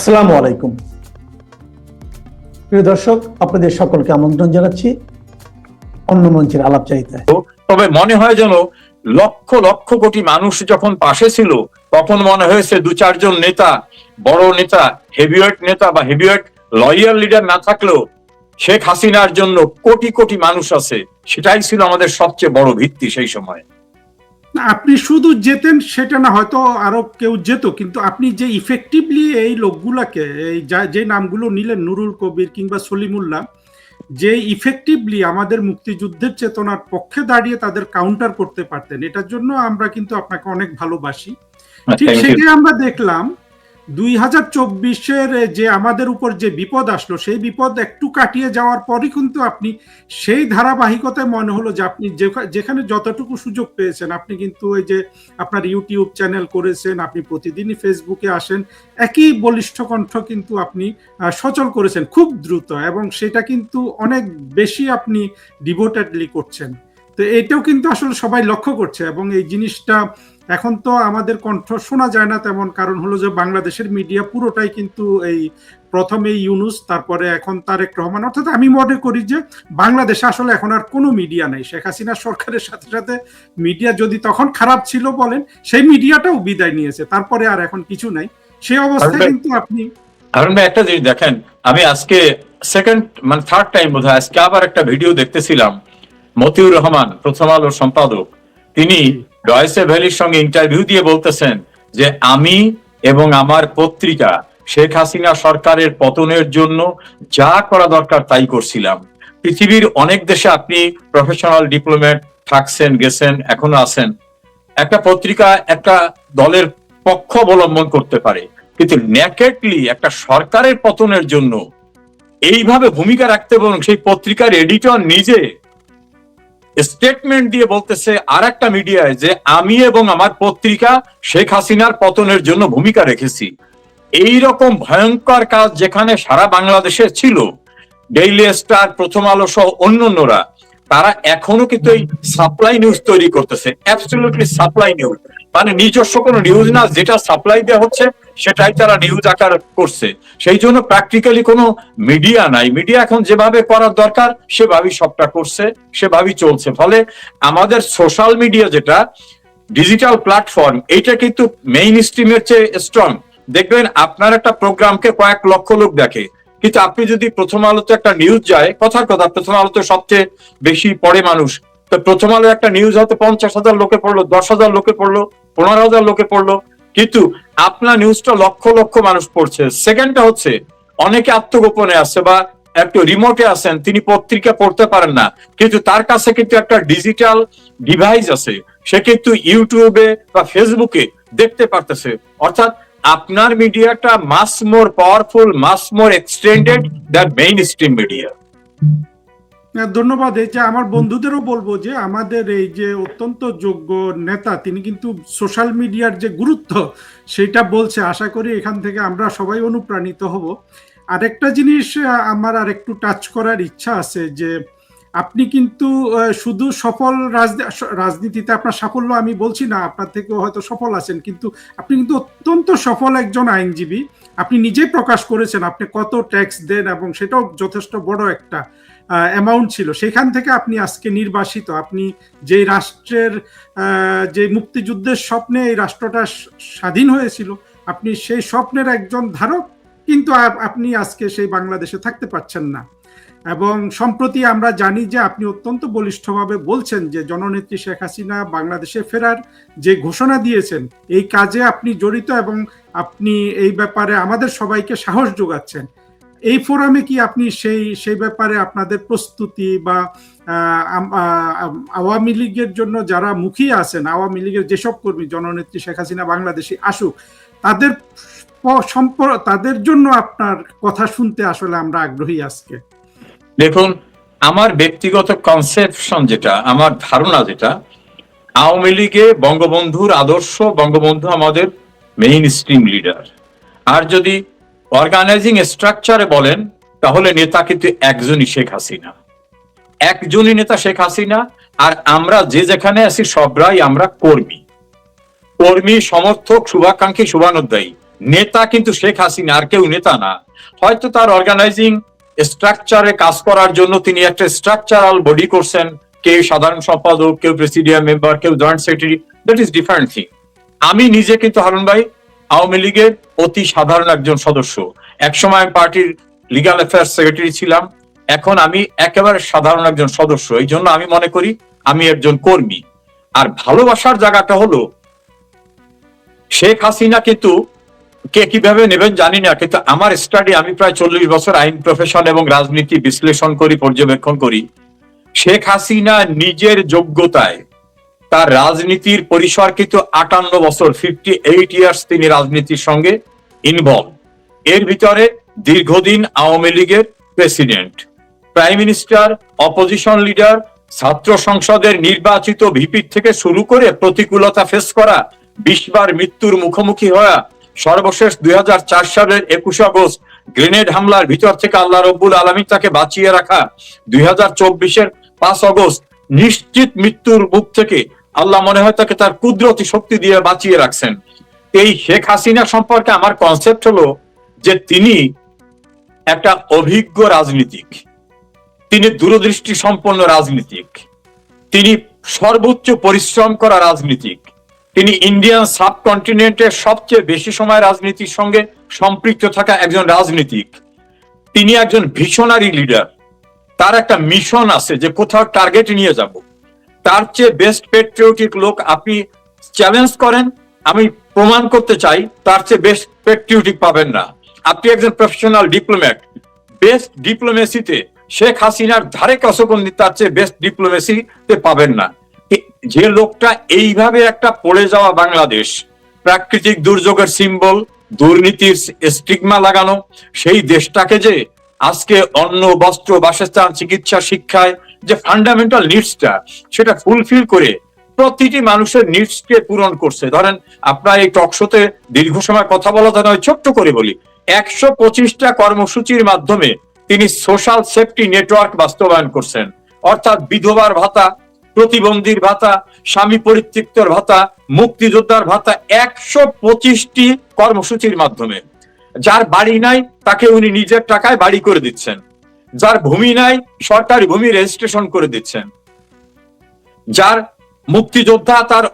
আসসালামু আলাইকুম প্রিয় দর্শক, আপনাদের সকলকে আমন্ত্রণ জানাচ্ছি অন্য মঞ্চের আলাপচারিতায়। তবে মনে হয় যেন লক্ষ লক্ষ কোটি মানুষ যখন পাশে ছিল তখন মনে হয়েছে দু চারজন নেতা, বড় নেতা, হেভিওয়েট নেতা বা হেভিওয়েট লয়াল লিডার না থাকলেও শেখ হাসিনার জন্য কোটি কোটি মানুষ আছে। সেটাই ছিল আমাদের সবচেয়ে বড় ভিত্তি সেই সময়। আপনি শুধু যেতেন সেটা না, হয়তো আরো কেউ যেত, কিন্তু আপনি যে ইফেক্টিভলি এই লোকগুলাকে, এই যে নামগুলো নিলেন, নুরুল কবির কিংবা সলিমুল্লাহ, যে ইফেক্টিভলি আমাদের মুক্তিযুদ্ধের চেতনার পক্ষে দাঁড়িয়ে তাদের কাউন্টার করতে পারতেন, এটার জন্য আমরা কিন্তু আপনাকে অনেক ভালোবাসি। ঠিক সেটাই আমরা দেখলাম 2024-এর যে আমাদের উপর যে বিপদ আসলো, সেই বিপদ একটু কাটিয়ে যাওয়ার পরই কিন্তু আপনি সেই ধারাবাহিকতায় মনে হলো যে আপনি যেখানে যতটুকু সুযোগ পেয়েছেন, আপনি কিন্তু ওই যে আপনার ইউটিউব চ্যানেল করেছেন, আপনি প্রতিদিনই ফেসবুকে আসেন, একই বলিষ্ঠ কণ্ঠ কিন্তু আপনি সচল করেছেন খুব দ্রুত, এবং সেটা কিন্তু অনেক বেশি আপনি ডিভোটেডলি করছেন। তো এটাও কিন্তু আসলে সবাই লক্ষ্য করছে, এবং এই জিনিসটা এখন তো আমাদের কণ্ঠ শোনা যায় না তেমন, কারণ হলো যে বাংলাদেশের মিডিয়া পুরোটাই কিন্তু এই প্রথমে ইউনুস, তারপরে এখন তারেক রহমান, অর্থাৎ আমি মনে করি যে বাংলাদেশে আসলে এখন আর কোনো মিডিয়া নাই। শেখ হাসিনা সরকারের সাথে সাথে মিডিয়া যদি তখন খারাপ ছিল বলেন, সেই মিডিয়াটাও বিদায় নিয়েছে, তারপরে আর এখন কিছু নাই। সেই অবস্থায় কিন্তু আপনি একটা জিনিস দেখেন, আমি আজকে থার্ড টাইম বোধহয় আজকে আবার একটা ভিডিও দেখতেছিলাম। মতিউর রহমান, প্রথম আলোর সম্পাদক, তিনি ডয়েচে ভ্যালির সঙ্গে ইন্টারভিউ দিয়ে বলতেছেন যে আমি এবং আমার পত্রিকা শেখ হাসিনা সরকারের পতনের জন্য যা করা দরকার তাই করছিলাম। পৃথিবীর অনেক দেশে আপনি প্রফেশনাল ডিপ্লোমেট থাকছেন, গেছেন, এখনো আছেন। একটা পত্রিকা একটা দলের পক্ষ অবলম্বন করতে পারে, কিন্তু নেকেডলি একটা সরকারের পতনের জন্য এইভাবে ভূমিকা রাখতে বলুন, সেই পত্রিকার এডিটর নিজে স্টেটমেন্ট দিয়ে বলতেছে আর একটা মিডিয়ায় যে আমি এবং আমার পত্রিকা শেখ হাসিনার পতনের জন্য ভূমিকা রেখেছি। এই রকম ভয়ঙ্কর কাজ যেখানে সারা বাংলাদেশে ছিল, ডেইলি স্টার, প্রথম আলো সহ অন্যান্যরা, তারা এখনো কিন্তু এই সাপ্লাই নিউজ তৈরি করতেছে। অ্যাবসলিউটলি সাপ্লাই নিউজ, মানে নিজস্ব কোনো নিউজ না, যেটা সাপ্লাই দেওয়া হচ্ছে সেটাই তারা নিউজ আকার করছে। সেই জন্য প্র্যাকটিক্যালি কোনো মিডিয়া নাই। মিডিয়া এখন যেভাবে করার দরকার সেভাবেই সবটা করছে, সেভাবেই চলছে। ফলে আমাদের সোশ্যাল মিডিয়া যেটা ডিজিটাল প্ল্যাটফর্ম, এটা কিন্তু মেইন স্ট্রিমের চেয়ে স্ট্রং। দেখবেন আপনার একটা প্রোগ্রামকে কয়েক লক্ষ লোক দেখে, কিন্তু আপনি যদি প্রথম আলোতে একটা নিউজ যায়, কথার কথা প্রথম আলোতে সবচেয়ে বেশি পড়ে মানুষ, তো প্রথম আলো একটা নিউজ হয়তো 50,000 লোকে পড়লো, 10,000 লোকে পড়লো, 15,000 লোকে পড়লো, কিন্তু আপনার নিউজটা লক্ষ লক্ষ মানুষ পড়ছে। সেকেন্ডটা হচ্ছে অনেকে আত্মগোপনে আছে বা একটু রিমোটে আছেন, তিনি পত্রিকা পড়তে পারেন না, কিন্তু তার কাছে কিন্তু একটা ডিজিটাল ডিভাইস আছে, সে কিন্তু ইউটিউবে বা ফেসবুকে দেখতে পারতেছে। অর্থাৎ আপনার মিডিয়াটা much more powerful, much more extended than mainstream media. ধন্যবাদ। এই যে আমার বন্ধুদেরও বলবো যে আমাদের এই যে অত্যন্ত যোগ্য নেতা, তিনি কিন্তু সোশ্যাল মিডিয়ার যে গুরুত্ব সেটা বলছে। আশা করি এখান থেকে আমরা সবাই অনুপ্রাণিত হব। আরেকটা জিনিস আমার আর একটু টাচ করার ইচ্ছা আছে, যে আপনি কিন্তু শুধু সফল রাজনীতিতে আপনার সাফল্য আমি বলছি না, আপনার থেকেও হয়তো সফল আছেন, কিন্তু আপনি কিন্তু অত্যন্ত সফল একজন আইনজীবী। আপনি নিজেই প্রকাশ করেছেন আপনি কত ট্যাক্স দেন, এবং সেটাও যথেষ্ট বড় একটা অ্যামাউন্ট ছিল। সেখান থেকে আপনি আজকে নির্বাসিত। আপনি যে রাষ্ট্রের যে মুক্তিযুদ্ধের স্বপ্নে এই রাষ্ট্রটা স্বাধীন হয়েছিল, আপনি সেই স্বপ্নের একজন ধারক, কিন্তু আপনি আজকে সেই বাংলাদেশে থাকতে পারছেন না। এবং সম্প্রতি আমরা জানি যে আপনি অত্যন্ত বলিষ্ঠভাবে বলছেন যে জননেত্রী শেখ হাসিনা বাংলাদেশে ফেরার যে ঘোষণা দিয়েছেন, এই কাজে আপনি জড়িত, এবং আপনি এই ব্যাপারে আমাদের সবাইকে সাহস যোগাচ্ছেন। এই ফোরামে কি আপনি সেই ব্যাপারে আপনাদের প্রস্তুতি বা আওয়ামী লীগের জন্য যারা মুখিয়ে আছেন, আওয়ামী লীগের যেসব কর্মী জননেত্রী শেখ হাসিনা বাংলাদেশে আসুক, তাদের জন্য আপনার কথা শুনতে আসলে আমরা আগ্রহী আজকে। দেখুন, আমার ব্যক্তিগত কনসেপশন যেটা, আমার ধারণা যেটা, আওয়ামী লীগে বঙ্গবন্ধুর আদর্শ, বঙ্গবন্ধু আমাদের মেইন স্ট্রিম লিডার। আর যদি অর্গানাইজিং স্ট্রাকচারে বলেন, তাহলে নেতা কিন্তু একজনই, শেখ হাসিনা। একজনই নেতা শেখ হাসিনা। আর আমরা যে যেখানে আছি সবরাই আমরা কর্মী, সমর্থক, শুভাকাঙ্ক্ষী, শুভানুধ্যায়ী। নেতা কিন্তু শেখ হাসিনা, আর কেউ নেতা না। হয়তো তার অর্গানাইজিং স্ট্রাকচারে কাজ করার জন্য তিনি একটা স্ট্রাকচারাল বডি করছেন, কেউ সাধারণ সম্পাদক, কেউ প্রেসিডিয়াম মেম্বার, কেউ joint secretary, that is different thing. আমি নিজে কিন্তু হারুন ভাই আওয়ামী লীগের অতি সাধারণ একজন সদস্য। একসময় আমি পার্টির লিগ্যাল অ্যাফেয়ার্স সেক্রেটারি ছিলাম, এখন আমি একেবারে সাধারণ একজন সদস্য। এই জন্য আমি মনে করি আমি একজন কর্মী। আর ভালোবাসার জায়গাটা হলো, শেখ হাসিনা কিন্তু কে কিভাবে নেবেন জানি না, কিন্তু আমার স্টাডি, আমি প্রায় 40 বছর আইন প্রফেশন এবং রাজনীতি বিশ্লেষণ করি, পর্যবেক্ষণ করি। শেখ হাসিনা নিজের যোগ্যতায় তার রাজনীতির পরিসর কিন্তু 58 বছর, 58 ইয়ার্স তিনি রাজনীতির সঙ্গে ইনভলভ। এর ভিতরে দীর্ঘদিন আওয়ামী লীগের president, prime minister, opposition leader, ছাত্র সংসদের নির্বাচিত ভিপি থেকে শুরু করে প্রতিকূলতা ফেস করা, 20 বার মৃত্যুর মুখোমুখি হওয়া, সর্বশেষ 2004 সালের 21 আগস্ট গ্রেনেড হামলার ভিতর থেকে আল্লাহ রব্বুল আলামিন তাকে বাঁচিয়ে রাখা, 2024-এর 5 আগস্ট নিশ্চিত মৃত্যুর মুখ থেকে আল্লাহ মনে হয় তাকে তার কুদরতি শক্তি দিয়ে বাঁচিয়ে রাখছেন। এই শেখ হাসিনা সম্পর্কে আমার কনসেপ্ট হলো যে তিনি একটা অভিজ্ঞ রাজনীতিক, তিনি দূরদৃষ্টি সম্পন্ন রাজনীতিক, তিনি সর্বোচ্চ পরিশ্রম করা রাজনীতিক, তিনি ইন্ডিয়ান সাবকন্টিনেন্টের সবচেয়ে বেশি সময় রাজনীতির সঙ্গে সম্পৃক্ত থাকা একজন রাজনীতিক। তিনি একজন ভিশনারি লিডার, তার একটা মিশন আছে যে কোথাও টার্গেট নিয়ে যাব। তার চেয়ে বেস্ট পেট্রিয়টিক লোক আপনি চ্যালেঞ্জ করেন, আমি প্রমাণ করতে চাই তার চেয়ে বেস্ট পেট্রিয়টিক পাবেন না। আপনি একজন প্রফেশনাল ডিপ্লোম্যাট, বেস্ট ডিপ্লোমেসিতে শেখ হাসিনার ধারে কাছাকাছি তার চেয়ে বেস্ট ডিপ্লোমেসিতে পাবেন না। যে লোকটা এইভাবে একটা পড়ে যাওয়া বাংলাদেশ, প্রাকৃতিক দুর্যোগের সিম্বল, দুর্নীতির স্টিগমা লাগানো সেই দেশটাকে যে আজকে অন্ন, বস্ত্র, বাসস্থান, চিকিৎসা, শিক্ষায় যে ফান্ডামেন্টাল নিডসটা সেটা ফুলফিল করে প্রতিটি মানুষের নিডসকে পূরণ করছে। ধরেন আপনার এই টকশোতে দীর্ঘ সময় কথা বলা নয়, ছোট্ট করে বলি, 125টা কর্মসূচির মাধ্যমে তিনি সোশ্যাল সেফটি নেটওয়ার্ক বাস্তবায়ন করছেন। অর্থাৎ বিধবার ভাতা, প্রতিবন্ধীর ভাতা, স্বামী পরিত্যক্তর ভাতা, মুক্তিযোদ্ধার ভাতা, 125টি কর্মসূচির মাধ্যমে। যার বাড়ি নাই তাকে উনি নিজের টাকায় বাড়ি করে দিচ্ছেন, যার ভূমি নাই সরকারি ভূমি রেজিস্ট্রেশন করে দিচ্ছেন, যার মুক্তিযোদ্ধা তার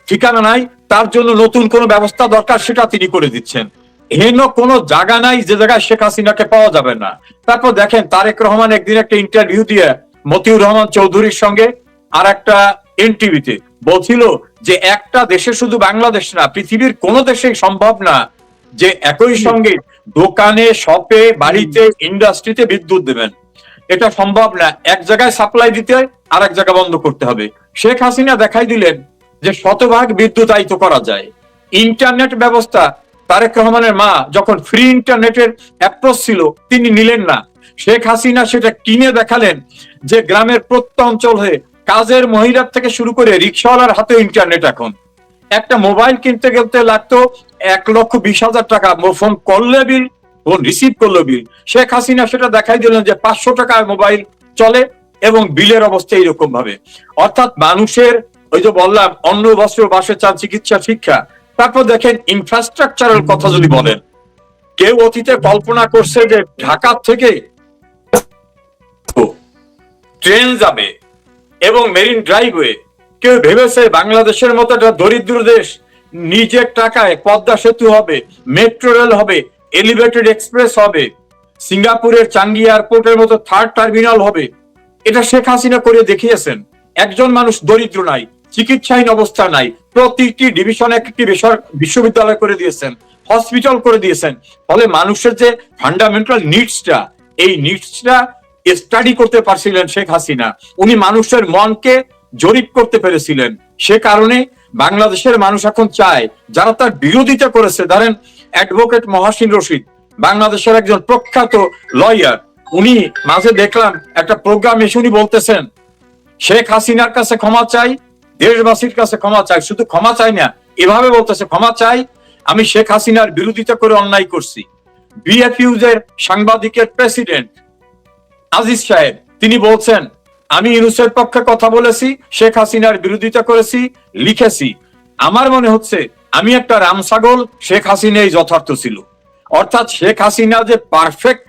ঠিকানা নাই তার জন্য নতুন কোনো ব্যবস্থা দরকার সেটা তিনি করে দিচ্ছেন। হেন কোনো জায়গা নাই যে জায়গায় শেখ হাসিনাকে পাওয়া যাবে না। তারপর দেখেন তারেক রহমান একদিন একটা ইন্টারভিউ দিয়ে মতিউর রহমান চৌধুরীর সঙ্গে আর একটা এনটিভিতে বলছিল যে একটা দেশে শুধু বাংলাদেশ না, পৃথিবীর কোন দেশেই সম্ভব না যে একই সঙ্গে দোকানে, শপে, বাড়িতে, ইন্ডাস্ট্রিতে বিদ্যুৎ দেবেন। এটা সম্ভব না, এক জায়গায় সাপ্লাই দিতে আর এক জায়গা বন্ধ করতে হবে। শেখ হাসিনা দেখাই দিলেন যে শতভাগ বিদ্যুতায়িত করা যায়। ইন্টারনেট ব্যবস্থা, তারেক রহমানের মা যখন ফ্রি ইন্টারনেটের অ্যাপ্রোচ ছিল তিনি নিলেন না, শেখ হাসিনা সেটা কিনে দেখালেন যে গ্রামের প্রত্যঞ্চল হয়ে কাজের মহিলার থেকে শুরু করে রিক্সাওয়ালার হাতে ইন্টারনেট। এখন একটা মোবাইল কিনতে গেলতে লাগতো 1,20,000 টাকা, ফোন করলে বিল, ফোন রিসিভ করলে বিল। শেখ হাসিনা সেটা দেখাই দিলেন যে 500 টাকায় মোবাইল চলে এবং বিলের অবস্থা এইরকম ভাবে। অর্থাৎ মানুষের ওই যে বললাম অন্ন, বস্ত্র, বাসস্থান, চিকিৎসা, শিক্ষা। তারপর দেখেন ইনফ্রাস্ট্রাকচারের কথা যদি বলেন, কেউ অতীতে কল্পনা করছে যে ঢাকা থেকে ট্রেন যাবে এবং মেরিন ড্রাইভওয়ে, কেউ ভেবেছে বাংলাদেশের মতো একটা দরিদ্র দেশ নিজের টাকায় পদ্মা সেতু হবে, মেট্রো রেল হবে, এলিভেটেড এক্সপ্রেস হবে, সিঙ্গাপুরের চাঙ্গি এয়ারপোর্টের মতো 3rd টার্মিনাল হবে? এটা শেখ হাসিনা করে দেখিয়েছেন। একজন মানুষ দরিদ্র নাই, চিকিৎসাহীন অবস্থা নাই, প্রতিটি ডিভিশনে একটি বিশ্ববিদ্যালয় করে দিয়েছেন, হসপিটাল করে দিয়েছেন। ফলে মানুষের যে ফান্ডামেন্টাল নিডসটা, এই নিডসটা স্টাডি করতে পারছিলেন শেখ হাসিনা। উনি মানুষের মনকে জরিপ করতে পেরেছিলেন। সে কারণে বাংলাদেশের মানুষ এখন চায়, যারা তার বিরোধিতা করেছে, ধরেন অ্যাডভোকেট মহাসিন রশিদ, বাংলাদেশের একজন প্রখ্যাত লয়ার, উনি মাঝে দেখলাম একটা প্রোগ্রাম এসে উনি বলতেছেন শেখ হাসিনার কাছে ক্ষমা চাই, দেশবাসীর কাছে ক্ষমা চাই। শুধু ক্ষমা চাই না, এভাবে বলতেছে, ক্ষমা চাই আমি শেখ হাসিনার বিরোধিতা করে অন্যায় করছি। বিএফইউজের সাংবাদিকের প্রেসিডেন্ট আজিজ সাহেব তিনি বলছেন আমি ইউনূসের পক্ষে কথা বলেছি, শেখ হাসিনার বিরোধিতা করেছি, লিখেছি। আমার মনে হচ্ছে আমি একটা রামছাগল, শেখ হাসিনাই যথার্থ ছিল। অর্থাৎ শেখ হাসিনা যে পারফেক্ট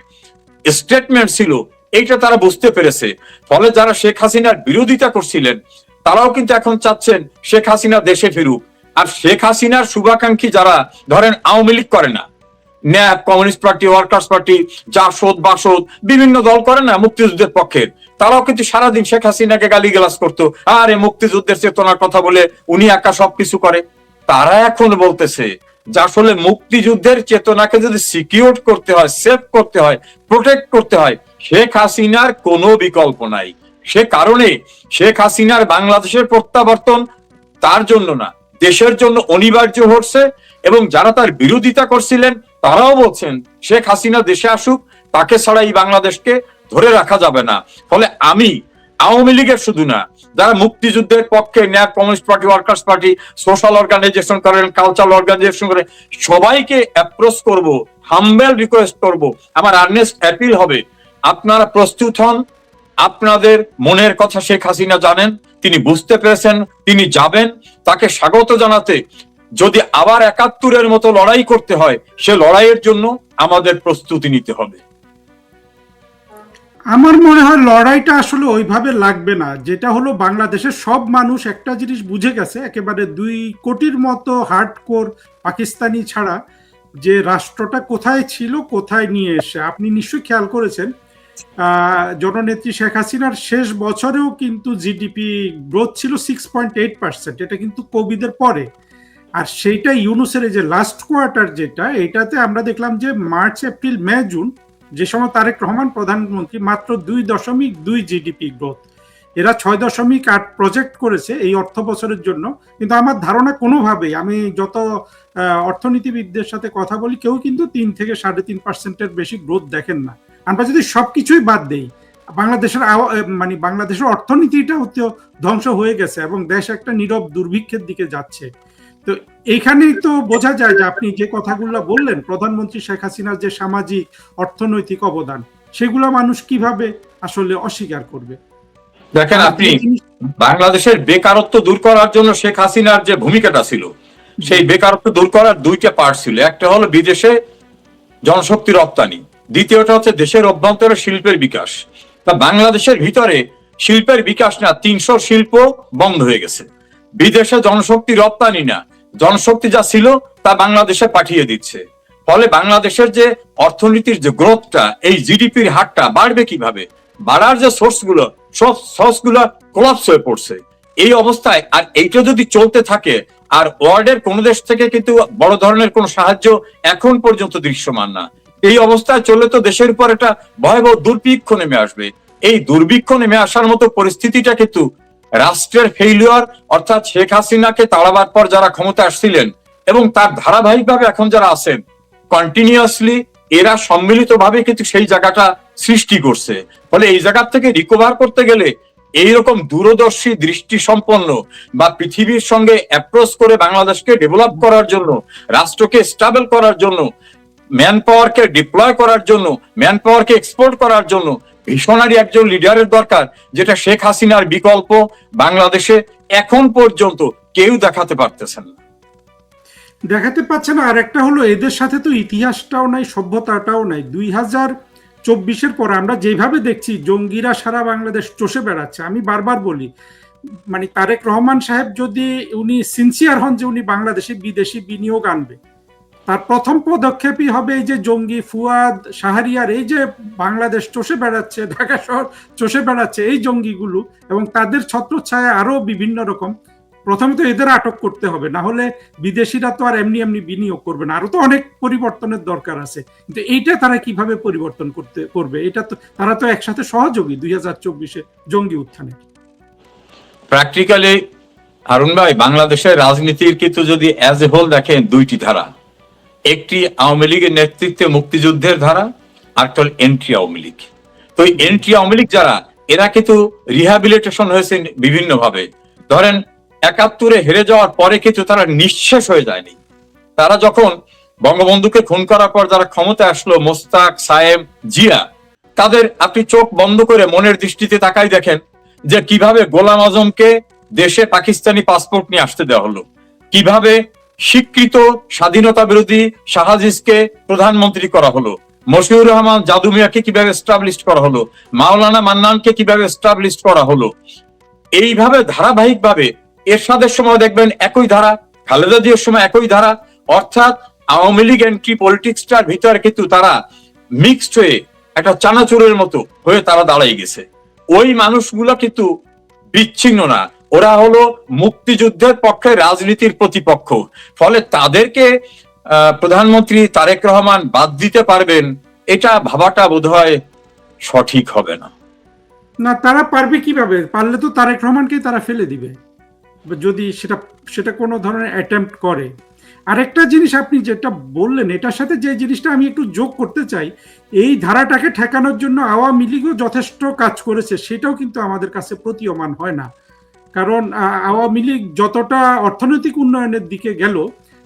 স্টেটমেন্ট ছিল এইটা তারা বুঝতে পেরেছে। ফলে যারা শেখ হাসিনার বিরোধিতা করছিলেন তারাও কিন্তু এখন চাচ্ছেন শেখ হাসিনা দেশে ফিরুক। আর শেখ হাসিনার শুভাকাঙ্ক্ষী যারা ধরেন আওয়ামী লীগ করে না, NAP, Communist Party, Workers Party, JASAD, BASAD, বিভিন্ন দল করে না মুক্তিযুদ্ধের পক্ষের, তারাও কিন্তু সারাদিন শেখ হাসিনাকে গালিগালাজ করতো, আর এই মুক্তিযুদ্ধের চেতনার কথা বলে উনি একা সবকিছু করে। তারা এখন বলতেছে যে আসলে মুক্তিযুদ্ধের চেতনাকে যদি সিকিউর করতে হয়, সেভ করতে হয়, প্রোটেক্ট করতে হয়, শেখ হাসিনার কোনো বিকল্প নাই। সে কারণে শেখ হাসিনার বাংলাদেশের প্রত্যাবর্তন তার জন্য না, দেশের জন্য অনিবার্য হচ্ছে। এবং যারা তার বিরোধিতা করছিলেন তারাও বলছেন শেখ হাসিনা দেশে আসুক, তাকে ছাড়া এই বাংলাদেশকে ধরে রাখা যাবে না। ফলে আমি আওয়ামী লীগের শুধু না, যারা মুক্তিযুদ্ধের পক্ষে, NAP, Communist Party, Workers Party, social organisation করেন, কালচারাল অর্গানাইজেশন করেন, সবাইকে অ্যাপ্রোচ করব, হাম্বেল রিকোয়েস্ট করব, আমার আর্নেস্ট অ্যাপিল হবে, আপনারা প্রস্তুত হন। আপনাদের মনের কথা শেখ হাসিনা জানেন, তিনি বুঝতে পেরেছেন, তিনি যাবেন। তাকে স্বাগত জানাতে যদি আবার ৭১-এর মতো লড়াই করতে হয়, সে লড়াইয়ের জন্য আমাদের প্রস্তুতি নিতে হবে। আমার মনে হয় লড়াইটা আসলে ওইভাবে লাগবে না। যেটা হলো, বাংলাদেশের সব মানুষ একটা জিনিস বুঝে গেছে, একেবারে ২ কোটির মতো হার্ডকোর পাকিস্তানি ছাড়া, যে রাষ্ট্রটা কোথায় ছিল, কোথায় নিয়ে এসে। আপনি নিশ্চয়ই খেয়াল করেছেন জননেত্রী শেখ হাসিনার শেষ বছরেও কিন্তু জিডিপি গ্রোথ ছিল 6.8%, এটা কিন্তু কোভিডের পরে। আর সেইটা ইউনুসের যে লাস্ট কোয়ার্টার, যেটা এটাতে আমরা দেখলাম যে মার্চ, এপ্রিল, মে, জুন, যে সময় তারেক রহমান প্রধানমন্ত্রী, মাত্র 2.2 জিডিপি গ্রোথ। এরা 6.8 প্রজেক্ট করেছে এই অর্থ বছরের জন্য। কিন্তু আমার ধারণা কোনোভাবেই, আমি যত অর্থনীতিবিদদের সাথে কথা বলি, কেউ কিন্তু 3 থেকে 3.5%-এর বেশি গ্রোথ দেখেন না। আমরা যদি সবকিছুই বাদ দেই, বাংলাদেশের অর্থনীতিটা হচ্ছে ধ্বংস হয়ে গেছে এবং দেশ একটা নীরব দুর্ভিক্ষের দিকে যাচ্ছে। তো এইখানেই তো বোঝা যায় যে আপনি যে কথাগুলো বললেন, প্রধানমন্ত্রী শেখ হাসিনার যে সামাজিক অর্থনৈতিক অবদান, সেগুলো মানুষ কিভাবে আসলে অস্বীকার করবে। দেখেন, আপনি বাংলাদেশের বেকারত্ব দূর করার জন্য শেখ হাসিনার যে ভূমিকাটা ছিল, সেই বেকারত্ব দূর করার 2টা পার্ট ছিল। একটা হলো বিদেশে জনশক্তি রপ্তানি, দ্বিতীয়টা হচ্ছে দেশের অভ্যন্তরে শিল্পের বিকাশ। তা বাংলাদেশের ভিতরে শিল্পের বিকাশ না, 300 শিল্প বন্ধ হয়ে গেছে। বিদেশে জনশক্তি রপ্তানি না, জনশক্তি যা ছিল তা বাংলাদেশে পাঠিয়ে দিচ্ছে। ফলে বাংলাদেশের যে অর্থনীতির যে গ্রোথটা, এই জিডিপির হারটা বাড়বে কিভাবে? বাড়ার যে সোর্সগুলো, সব সোর্সগুলো কোলাপস হয়ে পড়ছে। এই অবস্থায় আর এইটা যদি চলতে থাকে, আর ওয়ার্ল্ডের কোন দেশ থেকে কিন্তু বড় ধরনের কোন সাহায্য এখন পর্যন্ত দৃশ্যমান না, এই অবস্থায় চললে তো দেশের উপর একটা ভয়াবহ দুর্ভিক্ষ নেমে আসবে। এই দুর্ভিক্ষ নেমে আসার মতো পরিস্থিতিটা কিন্তু রাষ্ট্রের ফেইলিওর, অর্থাৎ শেখ হাসিনাকে তাড়াবার পর যারা ক্ষমতা আসছিলেন এবং তার ধারাবাহিকভাবে এখন যারা আছেন, কন্টিনিউয়াসলি এরা সম্মিলিতভাবে কিন্তু সেই জায়গাটা সৃষ্টি করছে। ফলে এই জায়গা থেকে রিকভার করতে গেলে এইরকম দূরদর্শী, দৃষ্টি সম্পন্ন বা পৃথিবীর সঙ্গে অ্যাপ্রোচ করে বাংলাদেশকে ডেভেলপ করার জন্য, রাষ্ট্রকে স্টেবল করার জন্য, ম্যান পাওয়ারকে ডিপ্লয় করার জন্য, ম্যান পাওয়ারকে এক্সপোর্ট করার জন্য ভিশনারি একজন লিডারের দরকার, যেটা শেখ হাসিনার বিকল্প বাংলাদেশে এখন পর্যন্ত কেউ দেখাতে পারতেছেন না, দেখাতে পাচ্ছে না। আর একটা হলো, এদের সাথে তো ইতিহাসটাও নাই, সভ্যতাটাও নাই। 2024-এর পর আমরা যেভাবে দেখছি জঙ্গিরা সারা বাংলাদেশ চষে বেড়াচ্ছে। আমি বারবার বলি, তারেক রহমান সাহেব যদি উনি সিনসিয়ার হন যে উনি বাংলাদেশে বিদেশি বিনিয়োগ আনবে, তার প্রথম পদক্ষেপই হবে এই যে জঙ্গি ফুয়াদ, শাহরিয়ার, এই যে বাংলাদেশ চষে বেড়াচ্ছে, ঢাকা শহর চষে বেড়াচ্ছে, এই জঙ্গিগুলো এবং তাদের ছত্রছায়া আরো বিভিন্ন রকম, প্রথমে তো এদের আটক করতে হবে, না হলে বিদেশিরা তো আর এমনি এমনি বিনিয়োগ করবে না। আরো তো অনেক পরিবর্তনের দরকার আছে, কিন্তু এইটা তারা কিভাবে পরিবর্তন করবে? এটা তো তারা তো একসাথে সহযোগী 2024-এ জঙ্গি উত্থানে। প্র্যাকটিক্যালি হারুন ভাই, বাংলাদেশের রাজনীতির কিন্তু যদি অ্যাজ এ হোল দেখেন, 2টি ধারা। একটি আওয়ামী লীগের নেতৃত্বে মুক্তিযুদ্ধের ধারা, আর একটা হল এন্ট্রি আওয়ামী লীগ। তো এন্ট্রি আওয়ামী লীগ যারা, এরা কিন্তু রিহ্যাবিলিটেশন হয়েছে বিভিন্ন ভাবে। ধরেন ৭১-এ হেরে যাওয়ার পরে কিন্তু তারা নিঃশেষ হয়ে যায়নি। তারা যখন বঙ্গবন্ধুকে খুন করার পর যারা ক্ষমতা আসলো, মোস্তাক, সায়েম, জিয়া, তাদের আপনি চোখ বন্ধ করে মনের দৃষ্টিতে তাকাই দেখেন যে কিভাবে গোলাম আজমকে দেশে পাকিস্তানি পাসপোর্ট নিয়ে আসতে দেওয়া হলো, কিভাবে স্বীকৃত স্বাধীনতা বিরোধী শাহাজিজকে প্রধানমন্ত্রী করা হলো, মশিউর রহমান জাদু মিয়াকে কিভাবে এস্টাবলিশ করা হলো, মাওলানা মান্নানকে কিভাবে এস্টাবলিশ করা হলো, এইভাবে ধারাবাহিকভাবে এরশাদের সময় দেখবেন একই ধারা, খালেদা জিয়ার সময় একই ধারা, অর্থাৎ আওয়ামী লীগ এন্ট্রি পলিটিক্সটার ভিতরে কিন্তু তারা মিক্সড হয়ে একটা চানাচুরের মতো হয়ে তারা দাঁড়াই গেছে। ওই মানুষগুলো কিন্তু বিচ্ছিন্ন না, ওরা হলো মুক্তিযুদ্ধের পক্ষে রাজনীতির প্রতিপক্ষ। ফলে তাদেরকে প্রধানমন্ত্রী তারেক রহমান বাদ দিতে পারবেন এটা ভাবাটা বোধহয় সঠিক হবে না। না, তারা পারবে কিভাবে? পারলে তো তারেক রহমানকেই তারা ফেলে দিবে যদি সেটা কোনো ধরনের অ্যাটেম্প্ট করে। আরেকটা জিনিস আপনি যেটা বললেন, এটার সাথে যে জিনিসটা আমি একটু যোগ করতে চাই, এই ধারাটাকে ঠেকানোর জন্য আওয়ামী লীগও যথেষ্ট কাজ করেছে, সেটাও কিন্তু আমাদের কাছে প্রতীয়মান হয় না। কারণ আওয়ামী লীগ যতটা অর্থনৈতিক উন্নয়নের দিকে গেল,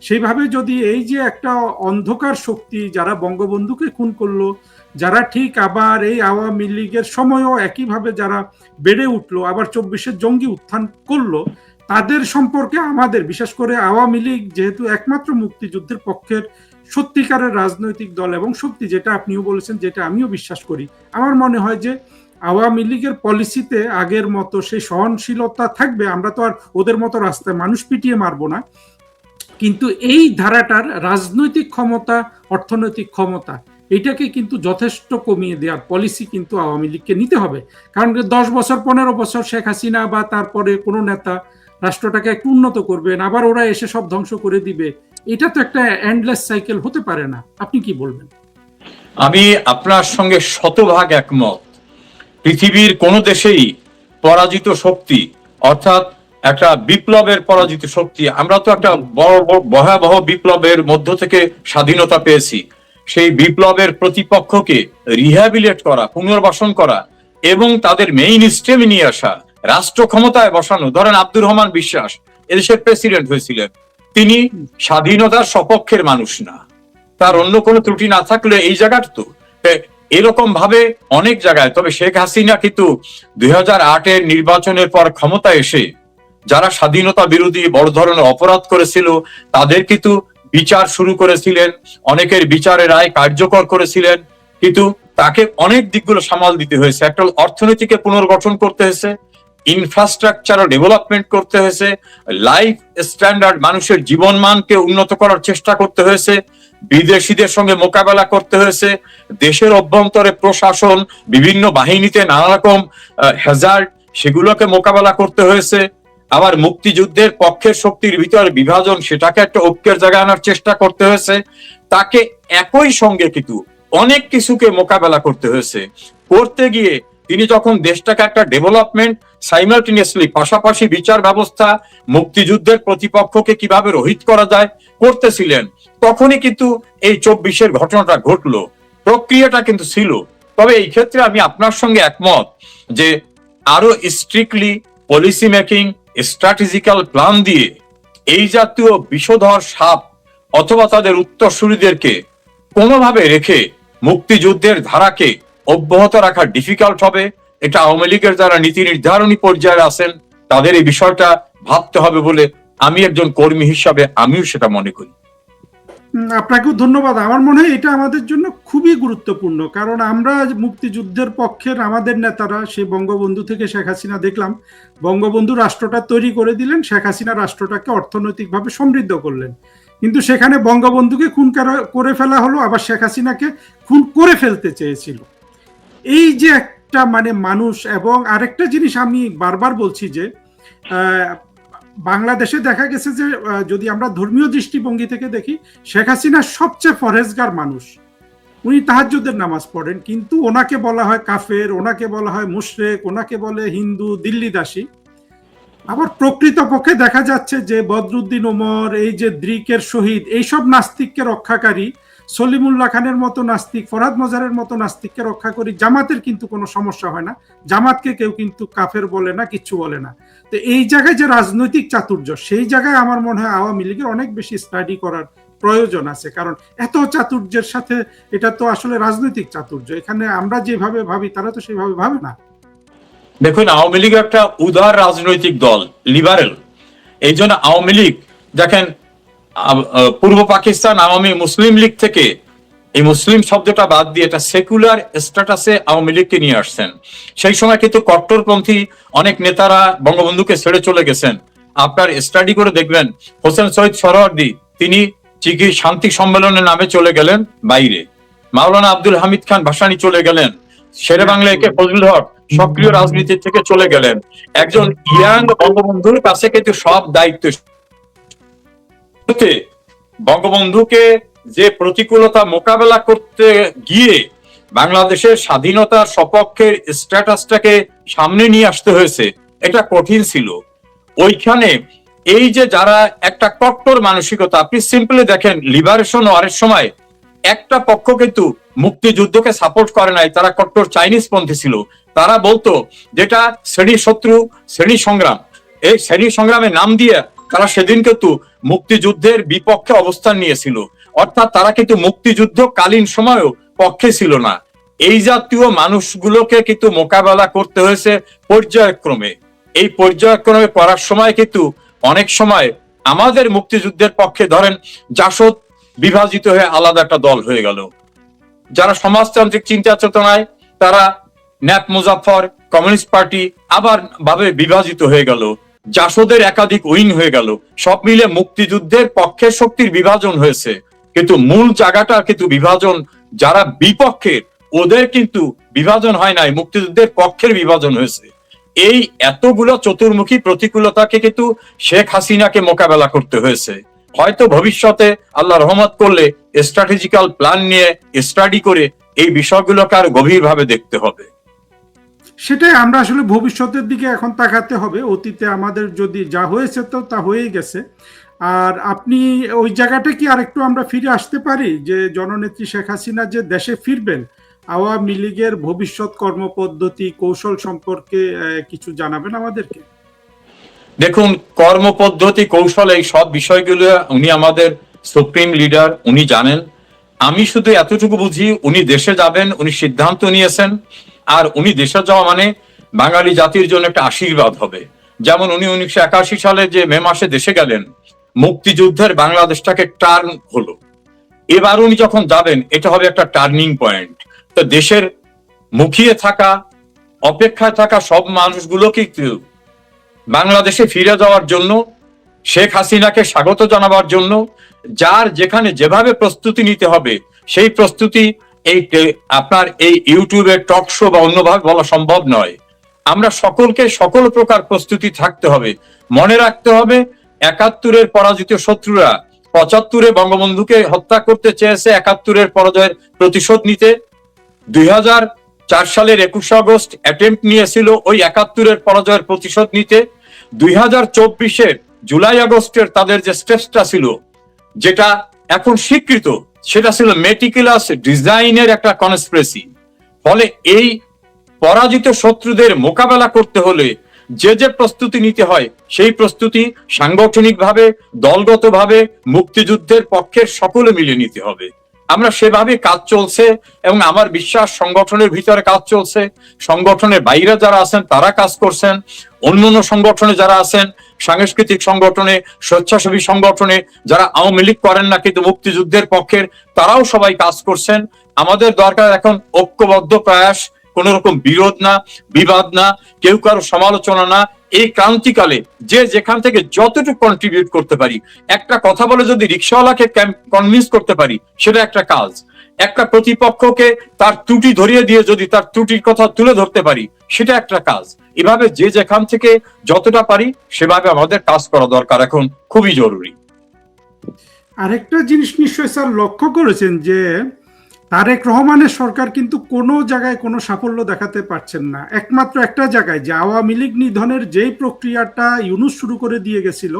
সেইভাবে যদি এই যে একটা অন্ধকার শক্তি যারা বঙ্গবন্ধুকে খুন করলো, যারা ঠিক আবার এই আওয়ামী লীগের সময়ও একইভাবে যারা বেড়ে উঠলো, আবার 24-এর জঙ্গি উত্থান করলো, তাদের সম্পর্কে আমাদের, বিশেষ করে আওয়ামী লীগ যেহেতু একমাত্র মুক্তিযুদ্ধের পক্ষের সত্যিকারের রাজনৈতিক দল এবং শক্তি, যেটা আপনিও বলেছেন, যেটা আমিও বিশ্বাস করি, আমার মনে হয় যে আওয়ামী লীগের পলিসিতে আগের মতো সেই সহনশীলতা থাকবে। আমরা তো আর ওদের মতো রাস্তায় মানুষ পিটিয়ে মারবো না, কিন্তু এই ধারাটার রাজনৈতিক ক্ষমতা, অর্থনৈতিক ক্ষমতা, এটাকে কিন্তু যথেষ্ট কমিয়ে দেওয়ার পলিসি কিন্তু আওয়ামী লীগকে নিতে হবে। কারণ 10 বছর 15 বছর শেখ হাসিনা বা তারপরে কোনো নেতা রাষ্ট্রটাকে একটু উন্নত করবেন, আবার ওরা এসে সব ধ্বংস করে দিবে, এটা তো একটা এন্ডলেস সাইকেল হতে পারে না। আপনি কি বলবেন? আমি আপনার সঙ্গে শতভাগ একমত। পৃথিবীর কোন দেশেই পরাজিত শক্তি, অর্থাৎ একটা বিপ্লবের পরাজিত শক্তি, আমরা তো একটা বড় ভয়াবহ বিপ্লবের মধ্য থেকে স্বাধীনতা পেয়েছি, সেই বিপ্লবের প্রতিপক্ষকে রিহ্যাবিলিট করা, পুনর্বাসন করা এবং তাদের মেইন স্ট্রিমে নিয়ে আসা, রাষ্ট্র ক্ষমতায় বসানো। ধরেন আব্দুর রহমান বিশ্বাস এদেশের প্রেসিডেন্ট হয়েছিলেন, তিনি স্বাধীনতার সপক্ষের মানুষ না, তার অন্য কোনো ত্রুটি না থাকলে এই জায়গাটা তো এরকম ভাবে অনেক জায়গায়। তবে শেখ হাসিনা কিন্তু 2008-এর নির্বাচনের পর ক্ষমতা এসে যারা স্বাধীনতা বিরোধী বড় ধরনের অপরাধ করেছিল তাদের কিন্তু বিচার শুরু করেছিলেন, অনেকের বিচারের রায় কার্যকর করেছিলেন, কিন্তু তাকে অনেক দিকগুলো সামাল দিতে হয়েছে। একটা অর্থনীতিকে পুনর্গঠন করতে হয়েছে, ইনফ্রাস্ট্রাকচার ডেভেলপমেন্ট করতে হয়েছে, লাইফ স্ট্যান্ডার্ড মানুষের জীবনমানকে উন্নত করার চেষ্টা করতে হয়েছে, বিদেশিদের সঙ্গে মোকাবেলা করতে হয়েছে, দেশের অভ্যন্তরে প্রশাসন, বিভিন্ন বাহিনীতে নানা রকম হ্যাজার্ড, সেগুলোকে মোকাবেলা করতে হয়েছে। আবার মুক্তিযুদ্ধের পক্ষের শক্তির ভিতরে বিভাজন, সেটাকে একটা ঐক্যের জায়গায় আনার চেষ্টা করতে হয়েছে। তাকে একই সঙ্গে কিন্তু অনেক কিছুকে মোকাবেলা করতে হয়েছে। করতে গিয়ে তিনি যখন দেশটাকে একটা ডেভেলপমেন্ট সাইমালটেনিয়াসলি, পাশাপাশি বিচার ব্যবস্থা, মুক্তিযুদ্ধের প্রতিপক্ষকে কিভাবে রহিত করা যায় করতেছিলেন, তখনই কিন্তু এই 24-এর ঘটনাটা ঘটলো। প্রক্রিয়াটা কিন্তু ছিল। তবে এই ক্ষেত্রে আমি আপনার সঙ্গে একমত যে আরো strictly policy making, strategical plan দিয়ে এই জাতীয় বিষধর সাপ অথবা তাদের উত্তরসূরিদেরকে কোনোভাবে রেখে মুক্তিযুদ্ধের ধারাকে অব্যাহত রাখা ডিফিকাল্ট হবে। এটা আওয়ামী লীগের যারা নীতি নির্ধারণী পর্যায়ে আছেন তাদের এই বিষয়টা ভাবতে হবে বলে আমি একজন কর্মী হিসাবে আমিও সেটা মনে করি। আপনাকেও ধন্যবাদ। আমার মনে হয় এটা আমাদের জন্য খুবই গুরুত্বপূর্ণ, কারণ আমরা মুক্তিযুদ্ধের পক্ষের আমাদের নেতারা, সে বঙ্গবন্ধু থেকে শেখ হাসিনা, দেখলাম বঙ্গবন্ধু রাষ্ট্রটা তৈরি করে দিলেন, শেখ হাসিনা রাষ্ট্রটাকে অর্থনৈতিকভাবে সমৃদ্ধ করলেন, কিন্তু সেখানে বঙ্গবন্ধুকে খুন করে ফেলা হলো, আবার শেখ হাসিনাকে খুন করে ফেলতে চেয়েছিল। এই যে একটা মানুষ। এবং আরেকটা জিনিস আমি বারবার বলছি যে বাংলাদেশে দেখা গেছে যে যদি আমরা ধর্মীয় দৃষ্টিভঙ্গি থেকে দেখি, শেখ হাসিনা সবচেয়ে ফরেজগার মানুষ, উনি তাহাজ্জুদের নামাজ পড়েন, কিন্তু ওনাকে বলা হয় কাফের, ওনাকে বলা হয় মুশরিক, ওনাকে বলে হিন্দু, দিল্লি দাসী। আবার প্রকৃতপক্ষে দেখা যাচ্ছে যে বদরুদ্দিন ওমর, এই যে দ্রিকের শহীদ, এইসব নাস্তিককে রক্ষাকারী, সলিমুল্লাহ খানের মতো নাস্তিক, ফরহাদ মজারের মতো নাস্তিককে রক্ষা করি, জামাতের কিন্তু কোনো সমস্যা হয় না, জামাতকে কেউ কিন্তু কাফের বলে না, কিচ্ছু বলে না। তো এই জায়গায় যে রাজনৈতিক চাতুর্য, সেই জায়গায় আমার মনে হয় আওয়ামী লীগের অনেক বেশি স্টাডি করার প্রয়োজন আছে, কারণ এত চাতুর্যের সাথে এটা তো আসলে রাজনৈতিক চাতুর্য, এখানে আমরা যেভাবে ভাবি তারা তো সেভাবে ভাবে না। দেখুন, আওয়ামী লীগ একটা উদার রাজনৈতিক দল, লিবারেল। এই জন্য আওয়ামী লীগ দেখেন পূর্ব পাকিস্তান আওয়ামী মুসলিম লীগ থেকে এই মুসলিম শব্দটা বাদ দিয়ে এটা সেকুলার স্ট্যাটাসে আওয়ামী লীগকে নিয়ে আসছেন। সেই সময় কিন্তু কট্টরপন্থী অনেক নেতারা বঙ্গবন্ধুকে ছেড়ে চলে গেছেন। আপনার স্টাডি করে দেখবেন, হোসেন শহীদ সোহরাওয়ার্দী তিনি শান্তি সম্মেলনের নামে চলে গেলেন বাইরে, মাওলানা আব্দুল হামিদ খান ভাসানী চলে গেলেন, শেরে বাংলা একে ফজলুল হক সক্রিয় রাজনীতি থেকে চলে গেলেন। একজন ইয়াং বঙ্গবন্ধুর কাছে কিন্তু সব দায়িত্ব। বঙ্গবন্ধুকে যে প্রতিকূলতা মোকাবেলা করতে গিয়ে বাংলাদেশের স্বাধীনতার সপক্ষের স্ট্যাটাসটাকে সামনে নিয়ে আসতে হয়েছে, এটা কঠিন ছিল। ওইখানে এই যে যারা একটা কট্টর মানসিকতা, আপনি সিম্পলি দেখেন লিবারেশন ওয়ারের সময় একটা পক্ষ কিন্তু মুক্তিযুদ্ধকে সাপোর্ট করে নাই, তারা কট্টর চাইনিজ পন্থী ছিল। তারা বলতো যেটা শ্রেণী শত্রু শ্রেণী সংগ্রাম, এই শ্রেণী সংগ্রামের নাম দিয়ে তারা সেদিন কিন্তু মুক্তিযুদ্ধের বিপক্ষে অবস্থান নিয়েছিল। অর্থাৎ তারা কিন্তু মুক্তিযুদ্ধ কালীন সময়ও পক্ষে ছিল না। এই জাতীয় মানুষগুলোকে কিন্তু মোকাবেলা করতে হয়েছে পর্যায়ক্রমে। এই পর্যায়ক্রমে করার সময় কিন্তু অনেক সময় আমাদের মুক্তিযুদ্ধের পক্ষে ধরেন জাসদ বিভাজিত হয়ে আলাদা একটা দল হয়ে গেল, যারা সমাজতান্ত্রিক চিন্তা চেতনায় তারা ন্যাপ মুজাফফর কমিউনিস্ট পার্টি আবার ভাবে বিভাজিত হয়ে গেল, জাসদের একাধিক উইং হয়ে গেল। সব মিলে মুক্তিযুদ্ধের পক্ষের শক্তির বিভাজন হয়েছে, কিন্তু মূল জায়গাটা কিন্তু বিভাজন যারা বিপক্ষের ওদের কিন্তু বিভাজন হয় নাই, মুক্তিযুদ্ধের পক্ষের বিভাজন হয়েছে। এই এতগুলো চতুর্মুখী প্রতিকূলতাকে কিন্তু শেখ হাসিনাকে মোকাবেলা করতে হয়েছে। হয়তো ভবিষ্যতে আল্লাহ রহমত করলে স্ট্র্যাটেজিক্যাল প্ল্যান নিয়ে স্টাডি করে এই বিষয়গুলোকে আরো গভীরভাবে দেখতে হবে। সেটাই আমরা আসলে ভবিষ্যতের দিকে এখন তাকাতে হবে। অতীতে আমাদের যদি যা হয়েছে তো তা হয়েই গেছে। আর আপনি ওই জায়গাটা কি আরেকটু আমরা ফিরে আসতে পারি যে জননেত্রী শেখ হাসিনা যে দেশে ফিরবেন, আওয়ামী লীগের ভবিষ্যৎ কর্মপদ্ধতি কৌশল সম্পর্কে কিছু জানাবেন আমাদেরকে? দেখুন, কর্মপদ্ধতি কৌশল এই সব বিষয়গুলো উনি আমাদের সুপ্রিম লিডার, উনি জানেন। আমি শুধু এতটুকু বুঝি উনি দেশে যাবেন, উনি সিদ্ধান্ত নিয়েছেন। আর উনি দেশে যাওয়া মানে বাঙালি জাতির জন্য একটা আশীর্বাদ হবে। যেমন উনি 1981 সালে যে মে মাসে দেশে গেলেন, মুক্তিযুদ্ধের বাংলাদেশটাকে টার্ন হলো। এবার উনি যখন যাবেন এটা হবে একটা টার্নিং পয়েন্ট। তো দেশের মুখিয়ে থাকা অপেক্ষায় থাকা সব মানুষগুলোকে বাংলাদেশে ফিরে যাওয়ার জন্য, শেখ হাসিনাকে স্বাগত জানাবার জন্য যার যেখানে যেভাবে প্রস্তুতি নিতে হবে সেই প্রস্তুতি এই আপনার এই ইউটিউবের টক শো বা অন্যভাবে বলা সম্ভব নয়। আমরা সকলকে সকল প্রকার প্রস্তুতি থাকতে হবে। মনে রাখতে হবে 71-এর পরাজিত শত্রুরা 75-এ বঙ্গবন্ধুকে হত্যা করতে চেয়েছে, 71-এর পরাজয়ের প্রতিশোধ নিতে। 2004 সালের 21 আগস্ট অ্যাটেম্প্ট নিয়েছিল ওই 71-এর পরাজয়ের প্রতিশোধ নিতে। 2024-এর জুলাই আগস্টের তাদের যে স্টেপসটা ছিল, যেটা এখন স্বীকৃত, সেটা ছিল মেটিকুলাস ডিজাইনের একটা কনস্পিরেসি। ফলে এই পরাজিত শত্রুদের মোকাবেলা করতে হলে যে যে প্রস্তুতি নিতে হয় সেই প্রস্তুতি সাংগঠনিকভাবে দলগতভাবে মুক্তিযুদ্ধের পক্ষের সকলে মিলে নিতে হবে। আমরা সেভাবে কাজ চলছে এবং আমার বিশ্বাস সংগঠনের ভিতরে কাজ চলছে, সংগঠনের বাইরে যারা আছেন তারা কাজ করছেন, অন্যান্য সংগঠনে যারা আছেন, সাংস্কৃতিক সংগঠনে, স্বেচ্ছাসেবী সংগঠনে যারা আওয়ামী লীগ করেন না কিন্তু মুক্তিযুদ্ধের পক্ষের, তারাও সবাই কাজ করছেন। আমাদের দরকার এখন ঐক্যবদ্ধ প্রয়াস, কোন রকম বিরোধ না, বিবাদ না, কেউ কারো সমালোচনা না। এই ক্রান্তিকালে যে যেখান থেকে যতটুকু কন্ট্রিবিউট করতে পারি, একটা কথা বলে যদি রিক্সাওয়ালাকে কনভিন্স করতে পারি সেটা একটা কাজ। একটা প্রতিপক্ষকে তার ত্রুটি ধরিয়ে দিয়ে যদি তার ত্রুটির কথা তুলে ধরতে পারি সেটা একটা কাজ। এভাবে যে যেখান থেকে যতটা পারি সেভাবে আমাদের কাজ করা দরকার, এখন খুবই জরুরি। আরেকটা জিনিস নিশ্চয়ই স্যার লক্ষ্য করেছেন যে তারেক রহমানের সরকার কিন্তু কোনো জায়গায় কোনো সাফল্য দেখাতে পারছেন না। একমাত্র একটা জায়গায়, যে আওয়ামী লীগ নিধনের যেই প্রক্রিয়াটা ইউনূস শুরু করে দিয়ে গেছিল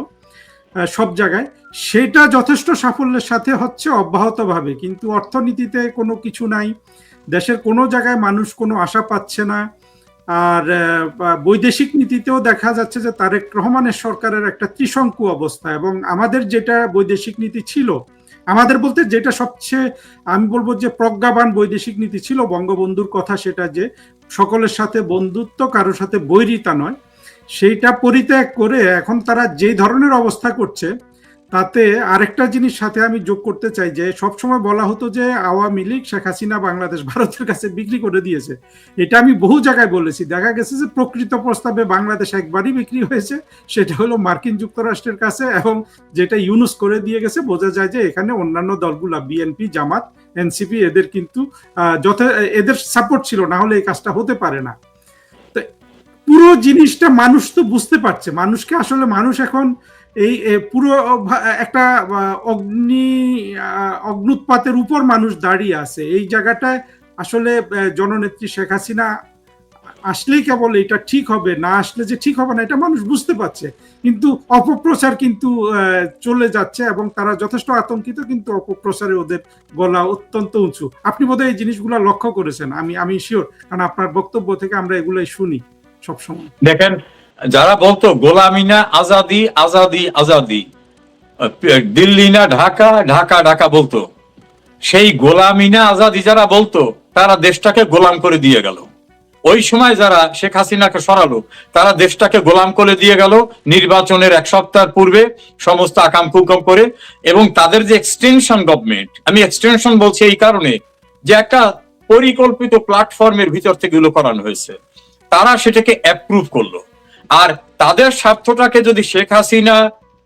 সব জায়গায়, সেটা যথেষ্ট সাফল্যের সাথে হচ্ছে অব্যাহতভাবে, কিন্তু অর্থনীতিতে কোনো কিছু নাই, দেশের কোনো জায়গায় মানুষ কোনো আশা পাচ্ছে না। আর বৈদেশিক নীতিতেও দেখা যাচ্ছে যে তারেক রহমানের সরকারের একটা ত্রিশঙ্কু অবস্থা। এবং আমাদের যেটা বৈদেশিক নীতি ছিল, আমাদের বলতে যেটা সবচেয়ে আমি বলবো যে প্রজ্ঞাবান বৈদেশিক নীতি ছিল বঙ্গবন্ধুর কথা, সেটা যে সকলের সাথে বন্ধুত্ব, কারোর সাথে বৈরিতা নয়, সেইটা পরিত্যাগ করে এখন তারা যে ধরনের অবস্থা করছে তাতে আরেকটা জিনিস সাথে আমি যোগ করতে চাই যে সবসময় বলা হতো যে আওয়ামী লীগ শেখ হাসিনা বাংলাদেশ ভারতের কাছে বিক্রি করে দিয়েছে। এটা আমি বহু জায়গায় বলেছি, দেখা গেছে যে প্রকৃত প্রস্তাবে বাংলাদেশ একবারই বিক্রি হয়েছে, সেটা হলো মার্কিন যুক্তরাষ্ট্রের কাছে, এবং যেটা ইউনুস করে দিয়ে গেছে। বোঝা যায় যে এখানে অন্যান্য দলগুলা বিএনপি, জামাত, এনসিপি এদের কিন্তু এদের সাপোর্ট ছিল, না হলে এই কাজটা হতে পারে না। পুরো জিনিসটা মানুষ তো বুঝতে পারছে, মানুষকে আসলে মানুষ এখন এই পুরো একটা অগ্নুৎপাতের উপর মানুষ দাঁড়িয়ে আছে। এই জায়গাটায় আসলে জননেত্রী শেখ হাসিনা আসলেই কেবল এটা ঠিক হবে, না আসলে যে ঠিক হবে না এটা মানুষ বুঝতে পারছে, কিন্তু অপপ্রচার কিন্তু চলে যাচ্ছে এবং তারা যথেষ্ট আতঙ্কিত, কিন্তু অপপ্রচারে ওদের গলা অত্যন্ত উঁচু। আপনি বোধহয় এই জিনিসগুলো লক্ষ্য করেছেন, আমি শিওর, কারণ আপনার বক্তব্য থেকে আমরা এগুলাই শুনি সবসময়। দেখেন, যারা বলতো গোলামি না আজাদি, আজাদি আজাদি, দিল্লি না ঢাকা, ঢাকা ঢাকা বলতো, সেই গোলামি না আজাদি যারা বলতো তারা দেশটাকে গোলাম করে দিয়ে গেল। ওই সময় যারা শেখ হাসিনাকে সরালো তারা দেশটাকে গোলাম করে দিয়ে গেল নির্বাচনের 1 সপ্তাহ পূর্বে সমস্ত আকাম কুকাম করে। এবং তাদের যে এক্সটেনশন গভর্নমেন্ট, আমি এক্সটেনশন বলছি এই কারণে যে একটা পরিকল্পিত প্ল্যাটফর্মের ভিতর থেকে এগুলো করানো হয়েছে, তারা সেটাকে অ্যাপ্রুভ করলো। আর তাদের স্বার্থটাকে যদি শেখ হাসিনা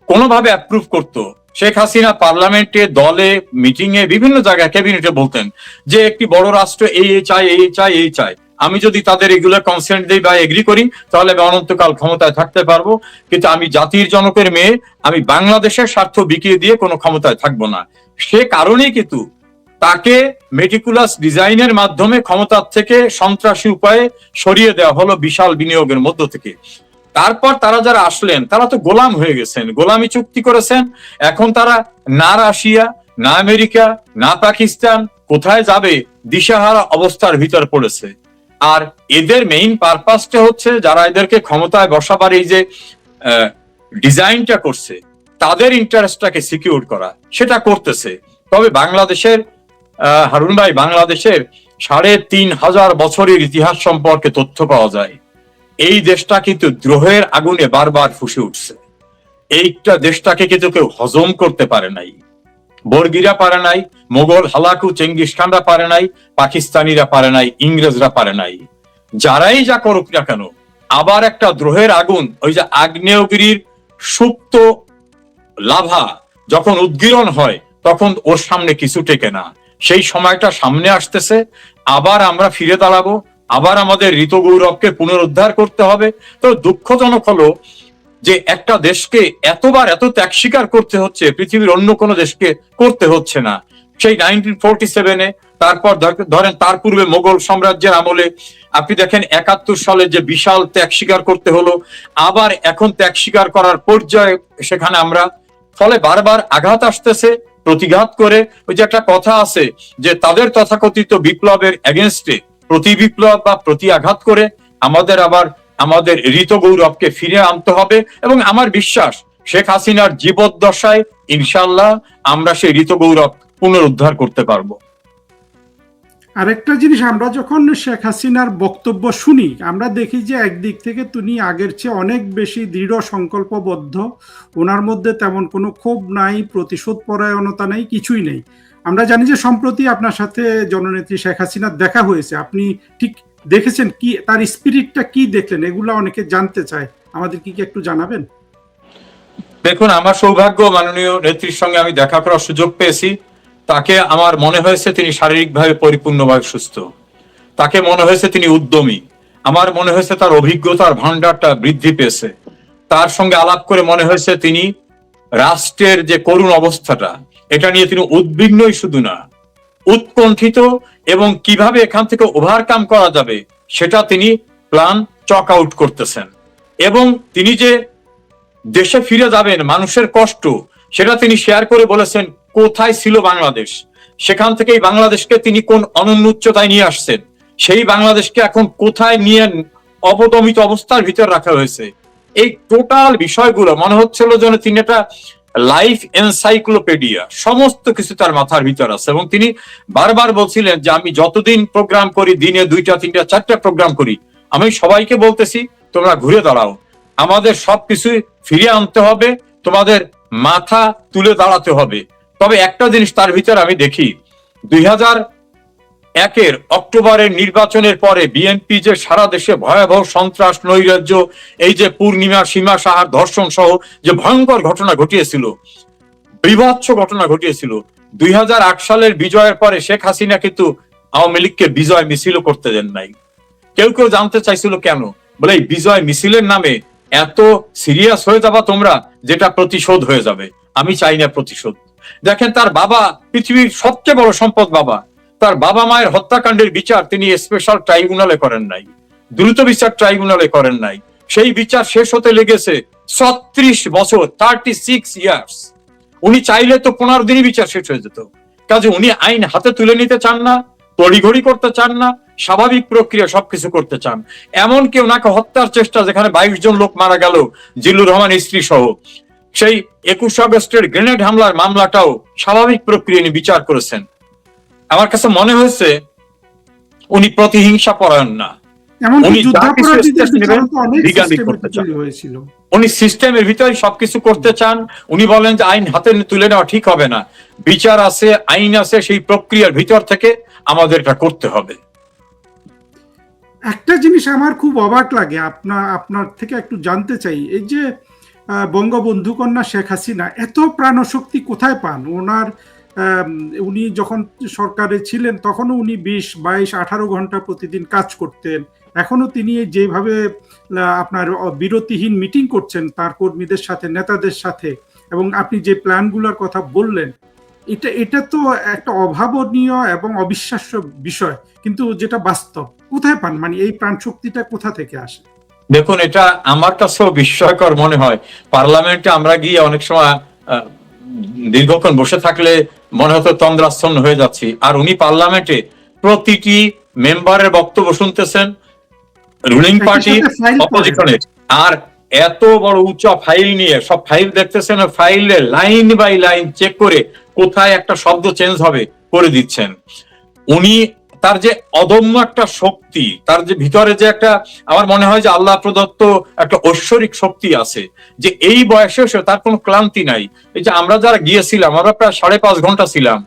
কোনোভাবে অ্যাপ্রুভ করতো, শেখ হাসিনা পার্লামেন্টে, দলে, মিটিং এ, বিভিন্ন জায়গায়, ক্যাবিনেটে বলতেন যে একটি বড় রাষ্ট্র এই চাই, এই চাই, এই চাই, আমি যদি তাদের এগুলো কনসেন্ট দিই বা এগ্রি করি তাহলে আমি অনন্তকাল ক্ষমতায় থাকতে পারবো, কিন্তু আমি জাতির জনকের মেয়ে, আমি বাংলাদেশের স্বার্থ বিকিয়ে দিয়ে কোনো ক্ষমতায় থাকবো না। সে কারণেই কিন্তু তাকে মেটিকুলাস ডিজাইনের মাধ্যমে ক্ষমতার থেকে সন্ত্রাসী উপায়ে সরিয়ে দেওয়া হলো বিশাল বিনিয়োগের মধ্য থেকে। তারপর তারা যারা আসলেন তারা তো গোলাম হয়ে গেছেন, গোলামি চুক্তি করেছেন। এখন তারা না রাশিয়া, না আমেরিকা, না পাকিস্তান, কোথায় যাবে দিশাহারা অবস্থার ভিতর পড়েছে। আর এদের মেইন পারপাসটা হচ্ছে যারা এদেরকে ক্ষমতায় বসাবার এই যে ডিজাইনটা করছে তাদের ইন্টারেস্টটাকে সিকিউর করা, সেটা করতেছে। তবে বাংলাদেশের হারুন ভাই, বাংলাদেশের ৩,৫০০ বছরের ইতিহাস সম্পর্কে তথ্য পাওয়া যায়। এই দেশটা কিন্তু দ্রোহের আগুনে বারবার ফুসে উঠছে। এইটা দেশটাকে কিন্তু কেউ হজম করতে পারে নাই। বর্গিরা পারে নাই, মোগল হালাকু চেঙ্গিস খানরা পারে নাই, পাকিস্তানিরা পারে নাই, ইংরেজরা পারে নাই। যারাই যা করুক না কেন, আবার একটা দ্রোহের আগুন, ওই যে আগ্নেয়গিরির সুপ্ত লাভা যখন উদ্গীরণ হয় তখন ওর সামনে কিছু টেকে না। সেই সময়টা সামনে আসতেছে, আবার আমরা ফিরে দাঁড়াবো, আবার আমাদের ঋত গৌরবকে পুনরুদ্ধার করতে হবে। তো দুঃখজনক হলো যে একটা দেশকে এতবার এত ত্যাগ স্বীকার করতে হচ্ছে, পৃথিবীর অন্য কোনো দেশকে করতে হচ্ছে না। সেই 1947-এ, তারপর ধরেন তার পূর্বে মোগল সাম্রাজ্যের আমলে আপনি দেখেন 71 সালে যে বিশাল ত্যাগ স্বীকার করতে হলো, আবার এখন ত্যাগ স্বীকার করার পর্যায়ে সেখানে আমরা। ফলে বারবার আঘাত আসতেছে, প্রতিঘাত করে। ওই যে একটা কথা আছে যে তাদের তথাকথিত বিপ্লবের এগেনস্টে প্রতি বিপ্লব বা প্রতি আঘাত করে আমাদের আবার আমাদের ঋত গৌরবকে ফিরে আনতে হবে। এবং আমার বিশ্বাস শেখ হাসিনার জীবদ্দশায় ইনশাল্লাহ আমরা সেই ঋত গৌরব পুনরুদ্ধার করতে পারবো। আরেকটা জিনিস, আমরা যখন শেখ হাসিনার বক্তব্য শুনি আমরা দেখি যে একদিক থেকে তিনি আগের চেয়ে অনেক বেশি দৃঢ় সংকল্পবদ্ধ, ওনার মধ্যে তেমন কোনো ক্ষোভ নাই, প্রতিশোধ পরায়ণতা নেই, কিছুই নেই। আমরা জানি যে সম্প্রতি আপনার সাথে জননেত্রী শেখ হাসিনার দেখা হয়েছে, আপনি ঠিক দেখেছেন কি, তার স্পিরিটটা কি দেখলেন, এগুলো অনেকে জানতে চায়, আমাদের কি একটু জানাবেন? দেখুন, আমার সৌভাগ্য মাননীয় নেত্রীর সঙ্গে আমি দেখা করার সুযোগ পেয়েছি। তাকে আমার মনে হয়েছে তিনি শারীরিকভাবে পরিপূর্ণভাবে সুস্থ, তাকে মনে হয়েছে তিনি উদ্যমী, আমার মনে হয়েছে তার অভিজ্ঞতার ভান্ডারটা বৃদ্ধি পেয়েছে। তার সঙ্গে আলাপ করে মনে হয়েছে তিনি রাষ্ট্রের যে করুণ অবস্থাটা এটা নিয়ে তিনি উদ্বিগ্নই শুধু না, উৎকণ্ঠিত, এবং কিভাবে এখান থেকে ওভারকাম করা যাবে সেটা তিনি প্ল্যান চক আউট করতেছেন। এবং তিনি যে দেশে ফিরে যাবেন, মানুষের কষ্ট সেটা তিনি শেয়ার করে বলেছেন কোথায় ছিল বাংলাদেশ, সেখান থেকেই বাংলাদেশকে তিনি কোন অনন্য উচ্চতায় নিয়ে আসছেন, সেই বাংলাদেশকে এখন কোথায় নিয়ে অবদমিত অবস্থার ভিতর রাখা হয়েছে। এই টোটাল বিষয়গুলো মনে হচ্ছিল যেন তিনি একটা লাইফ এনসাইক্লোপিডিয়া, সমস্ত কিছু তার মাথার ভিতর আছে। এবং তিনি বারবার বলছিলেন যে আমি যতদিন প্রোগ্রাম করি, দিনে 2টা 3টা 4টা প্রোগ্রাম করি, আমি সবাইকে বলতেছি তোমরা ঘুরে দাঁড়াও, আমাদের সবকিছু ফিরিয়ে আনতে হবে, তোমাদের মাথা তুলে দাঁড়াতে হবে। তবে একটা জিনিস তার ভিতরে আমি দেখি, 2001 অক্টোবরের নির্বাচনের পরে বিএনপি যে সারা দেশে ভয়াবহ সন্ত্রাস, নৈরাজ্য, এই যে পূর্ণিমা, সীমা সাহার ধর্ষণ সহ যে ভয়ঙ্কর ঘটনা ঘটিয়েছিল, বিভৎস ঘটনা ঘটিয়েছিল, 2008 সালের বিজয়ের পরে শেখ হাসিনা কিন্তু আওয়ামী লীগকে বিজয় মিছিল করতে দেন নাই। কেউ কেউ জানতে চাইছিল কেন, বলে এই বিজয় মিছিলের নামে এত সিরিয়াস হয়ে যাবা তোমরা, যেটা প্রতিশোধ হয়ে যাবে। আমি চাই না প্রতিশোধ। দেখেন, তার বাবা পৃথিবীর সবচেয়ে বড় সম্পদ বাবা, তার বাবা মায়ের হত্যাকাণ্ডের বিচার তিনি স্পেশাল ট্রাইব্যুনালে করেন নাই, দ্রুত বিচার ট্রাইব্যুনালে করেন নাই। সেই বিচার শেষ হতে লেগেছে 36 বছর, 36 ইয়ার্স। উনি চাইলে তো 15 দিনই বিচার শেষ হয়ে যেত। কাজে উনি আইন হাতে তুলে নিতে চান না, তড়িঘড়ি করতে চান না, স্বাভাবিক প্রক্রিয়া সবকিছু করতে চান। এমনকি ওনাকে হত্যার চেষ্টা, যেখানে 22 জন লোক মারা গেল, জিল্লুর রহমান স্ত্রী সহ, সেই 21 আগস্টের গ্রেনেড হামলার মামলাটাও স্বাভাবিক প্রক্রিয়া নিয়ে বিচার করেছেন। আমার কাছে মনে হয়েছে উনি প্রতিহিংসা পরায়ণ না, উনি উনি সিস্টেমের ভিতরে সবকিছু করতে চান। উনি বলেন যে আইন হাতে তুলে নেওয়া ঠিক হবে না, বিচার আছে, আইন আছে, সেই প্রক্রিয়ার ভিতর থেকে আমাদের এটা করতে হবে। একটা জিনিস আমার খুব অবাক লাগে, আপনার থেকে একটু জানতে চাই, এই যে বঙ্গবন্ধু কন্যা শেখ হাসিনা এত প্রাণশক্তি কোথায় পান? উনি যখন সরকারে ছিলেন তখনও উনি 20, 22, 18 ঘন্টা প্রতিদিন কাজ করতেন। এখনো তিনি যেভাবে আপনার বিরতিহীন মিটিং করছেন তার কর্মীদের সাথে, নেতাদের সাথে, এবং আপনি যে প্ল্যানগুলোর কথা বললেন, এটা তো একটা অভাবনীয় এবং অবিশ্বাস্য বিষয়, কিন্তু যেটা বাস্তব। কোথায় পান, মানে এই প্রাণ শক্তিটা কোথা থেকে আসে? দেখুন, এটা আমার কাছেও বিস্ময়কর মনে হয়। পার্লামেন্টে আমরা গিয়ে অনেক সময় দীর্ঘক্ষণ বসে থাকলে মনে হতো তন্দ্রাচ্ছন্ন হয়ে যাচ্ছি, আর উনি পার্লামেন্টে প্রতিটি মেম্বারের বক্তব্য শুনতেছেন, রুলিং পার্টি, অপোজিশনের, আর এত বড় উঁচা ফাইল নিয়ে সব ফাইল দেখতেছেন, ফাইলে লাইন বাই লাইন চেক করে কোথায় একটা শব্দ চেঞ্জ হবে করে দিচ্ছেন। উনি তার যে অদম্য একটা শক্তি, তার যে ভিতরে যে একটা, আমার মনে হয় যে আল্লাহ প্রদত্ত একটা ঐশ্বরিক শক্তি আছে, যে এই বয়সে তার কোনো ক্লান্তি নাই। এই যে আমরা যারা গিয়েছিলাম, আমরা প্রায় 5.5 ঘন্টা ছিলাম,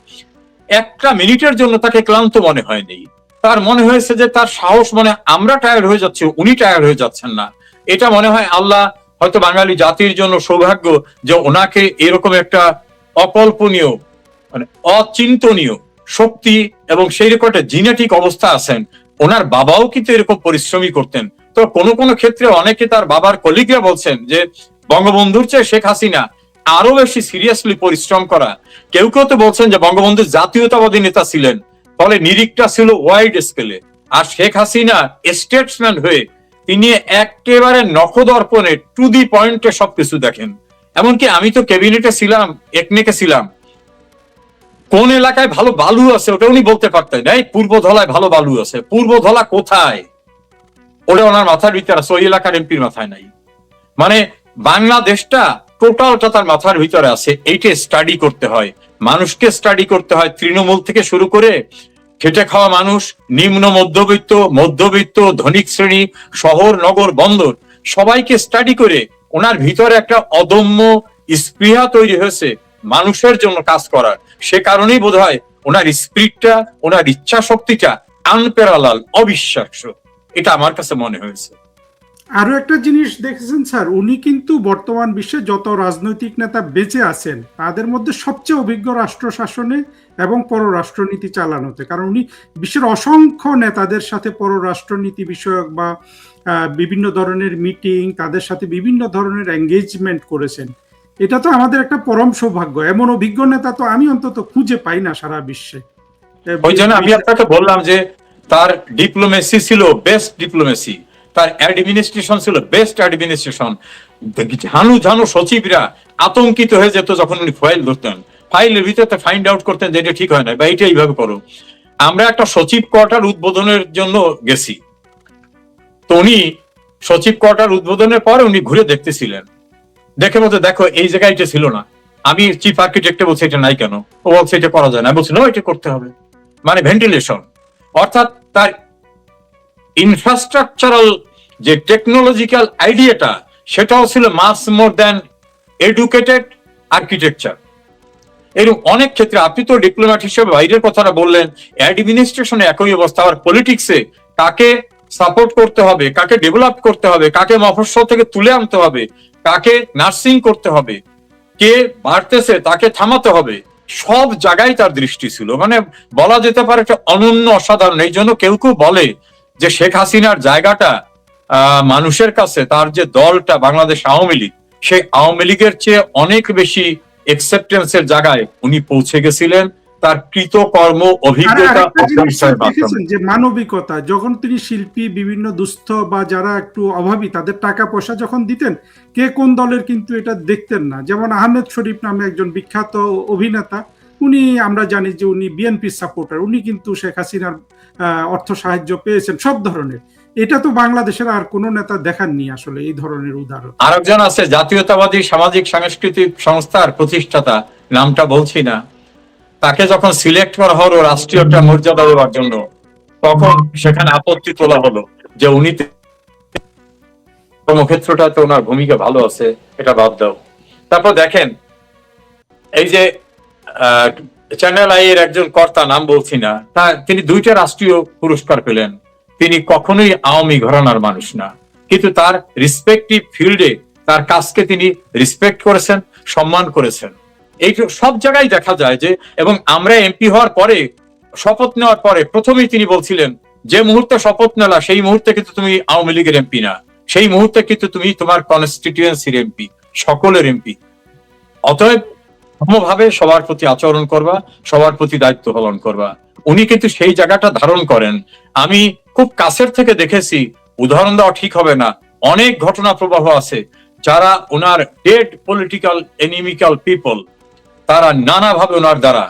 একটা মিনিটের জন্য তাকে ক্লান্ত মনে হয়নি। তার মনে হয়েছে যে তার সাহস, মানে আমরা টায়ার্ড হয়ে যাচ্ছি, উনি টায়ার্ড হয়ে যাচ্ছেন না। এটা মনে হয় আল্লাহ হয়তো বাঙালি জাতির জন্য সৌভাগ্য যে ওনাকে এরকম একটা অকল্পনীয়, মানে অচিন্তনীয় শক্তি এবং সেই রকম একটা জিনেটিক অবস্থা আছেন। ওনার বাবাও কিন্তু এরকম পরিশ্রমী করতেন। তো কোনো কোনো ক্ষেত্রে অনেকে তার বাবার কলিগরা বলছেন যে বঙ্গবন্ধুর চেয়ে শেখ হাসিনা আরো বেশি সিরিয়াসলি পরিশ্রম করা। কেউ কেউ তো বলছেন যে বঙ্গবন্ধু জাতীয়তাবাদী নেতা ছিলেন, ফলে নিরিখটা ছিল ওয়াইড স্কেলে, আর শেখ হাসিনা স্টেটসম্যান হয়ে তিনি একেবারে নখদর্পণে টু দি পয়েন্টে সবকিছু দেখেন। এমনকি আমি তো ক্যাবিনেটে ছিলাম, একনেকে ছিলাম, কোন এলাকায় ভালো বালু আছে ওটা উনি বলতে পারতেন, এই পূর্ব ধলায় ভালো বালু আছে। পূর্ব ধলা কোথায়, ওটা ওনার মাথার ভিতরে আছে, ওই এলাকার এমপির মাথায় নাই। মানে বাংলাদেশটা টোটালটা তার মাথার ভিতরে আছে। এইটা স্টাডি করতে হয়, মানুষকে স্টাডি করতে হয়, তৃণমূল থেকে শুরু করে খেটে খাওয়া মানুষ, নিম্ন মধ্যবিত্ত, মধ্যবিত্ত, ধনিক শ্রেণী, শহর, নগর, বন্দর, সবাইকে স্টাডি করে ওনার ভিতরে একটা অদম্য স্পৃহা তৈরি হয়েছে মানুষের জন্য কাজ করার। সে কারণেই বোধ হয় ওনার স্পিরিটটা, ওনার ইচ্ছা শক্তিটা আনপ্যারালাল, অবিশ্বাস্য। এটা আমার কাছে মনে হয়েছে। আরো একটা জিনিস দেখেছেন স্যার, উনি কিন্তু বর্তমান বিশ্বে যত রাজনৈতিক নেতা বেঁচে আছেন তাদের মধ্যে সবচেয়ে অভিজ্ঞ রাষ্ট্র শাসনে এবং পররাষ্ট্রনীতি চালানোতে। কারণ উনি বিশ্বের অসংখ্য নেতাদের সাথে পররাষ্ট্রনীতি বিষয়ক বা বিভিন্ন ধরনের মিটিং, তাদের সাথে বিভিন্ন ধরনের এঙ্গেজমেন্ট করেছেন। এটা তো আমাদের একটা পরম সৌভাগ্য। এমন অভিজ্ঞ নেতা তো আমি অন্তত খুঁজে পাই না সারা বিশ্বে। ওই জন্য আমি আপনাকে বললাম যে তার ডিপ্লোমেসি ছিল বেস্ট ডিপ্লোমেসি, তার অ্যাডমিনিস্ট্রেশন ছিল বেস্ট অ্যাডমিনিস্ট্রেশন। ঝানু ঝানু সচিবরা আতঙ্কিত হয়ে যেত যখন উনি ফাইল ধরতেন, ফাইলের ভিতরে ফাইন্ড আউট করতেন যে এটা ঠিক হয় না বা এটা এইভাবে করো। আমরা একটা সচিব কোয়ার্টার উদ্বোধনের জন্য গেছি, তো উনি সচিব কোয়ার্টার উদ্বোধনের পরে উনি ঘুরে দেখতেছিলেন, দেখে বলতে দেখো এই জায়গায় এটা ছিল না। আমি চিফ আর্কিটেক্টে বলছি এটা নাই কেন, ও বলছে এটা করা যায় না, বলছি না এটা করতে হবে। মানে ভেন্টিলেশন, অর্থাৎ তার ইনফ্রাস্ট্রাকচারাল যে টেকনোলজিক্যাল আইডিয়াটা সেটাও ছিল মাস মোর দ্যান এডুকেটেড আর্কিটেকচার। এরকম অনেক ক্ষেত্রে আপনি তো ডিপ্লোম্যাট হিসেবে বাইরের কথাটা বললেন, অ্যাডমিনিস্ট্রেশনে একই অবস্থা। আবার পলিটিক্সে কাকে সাপোর্ট করতে হবে, কাকে ডেভেলপ করতে হবে, কাকে মফস্বল থেকে তুলে আনতে হবে, কাকে নার্সিং করতে হবে, কে বাড়তেছে তাকে থামাতে হবে, সব জায়গায় তার দৃষ্টি ছিল। মানে বলা যেতে পারে একটা অনন্য, অসাধারণ। এই জন্য কেউ কেউ বলে যে শেখ হাসিনার জায়গাটা মানুষের কাছে, তার যে দলটা বাংলাদেশ আওয়ামী লীগ, সেই আওয়ামী লীগের চেয়ে অনেক বেশি অ্যাকসেপ্টেন্সের জায়গায় উনি পৌঁছে গেছিলেন তার কৃতকর্ম অভিজ্ঞতা দেখেছেন যে মানবিকতা, যখন তিনি শিল্পী, বিভিন্ন দুস্থ বা যারা একটু অভাবী তাদের টাকা পয়সা যখন দিতেন, কে কোন দলের কিন্তু এটা দেখতেন না। যেমন আহমেদ শরীফ নামে একজন বিখ্যাত অভিনেতা, উনি আমরা জানি যে উনি বিএনপি সাপোর্টার, উনি কিন্তু শেখ হাসিনার অর্থ সাহায্য পেয়েছেন সব ধরনের। এটা তো বাংলাদেশের আর কোন নেতা দেখাননি আসলে এই ধরনের উদাহরণ। আরেকজন আছে জাতীয়তাবাদী সামাজিক সাংস্কৃতিক সংস্থার প্রতিষ্ঠাতা, নামটা বলছি না, তাকে যখন সিলেক্ট করা হলো রাষ্ট্রীয় একটা মর্যাদা দেওয়ার জন্য, তখন সেখানে আপত্তি তোলা হলো যে উনি কর্মক্ষেত্রটাতে ওনার ভূমিকা ভালো আছে, এটা বাদ দাও। তারপর দেখেন এই যে চ্যানেল আই এর একজন কর্তা, নাম বলছি না, তিনি 2টা রাষ্ট্রীয় পুরস্কার পেলেন। তিনি কখনোই আওয়ামী ঘরানার মানুষ না, কিন্তু তার রিসপেক্টিভ ফিল্ডে তার কাজকে তিনি রেসপেক্ট করেছেন, সম্মান করেছেন। এই সব জায়গায় দেখা যায় যে, এবং আমরা এমপি হওয়ার পরে, শপথ নেওয়ার পরে প্রথমেই তিনি বলছিলেন যে মুহূর্তে শপথ নেলা সেই মুহূর্তে কিন্তু তুমি আওয়ামী লীগের এমপি না, সেই মুহূর্তে কিন্তু তুমি তোমার কনস্টিটিউয়েন্সির এমপি, সকলের এমপি। অতএব সমভাবে সবার প্রতি আচরণ করবা, সবার প্রতি দায়িত্ব পালন করবা। উনি কিন্তু সেই জায়গাটা ধারণ করেন। আমি খুব কাছের থেকে দেখেছি, উদাহরণ দেওয়া ঠিক হবে না, অনেক ঘটনা প্রবাহ আছে যারা ওনার ডেড পলিটিক্যাল এনিমিক্যাল পিপল, তারা নানাভাবে ওনার দ্বারা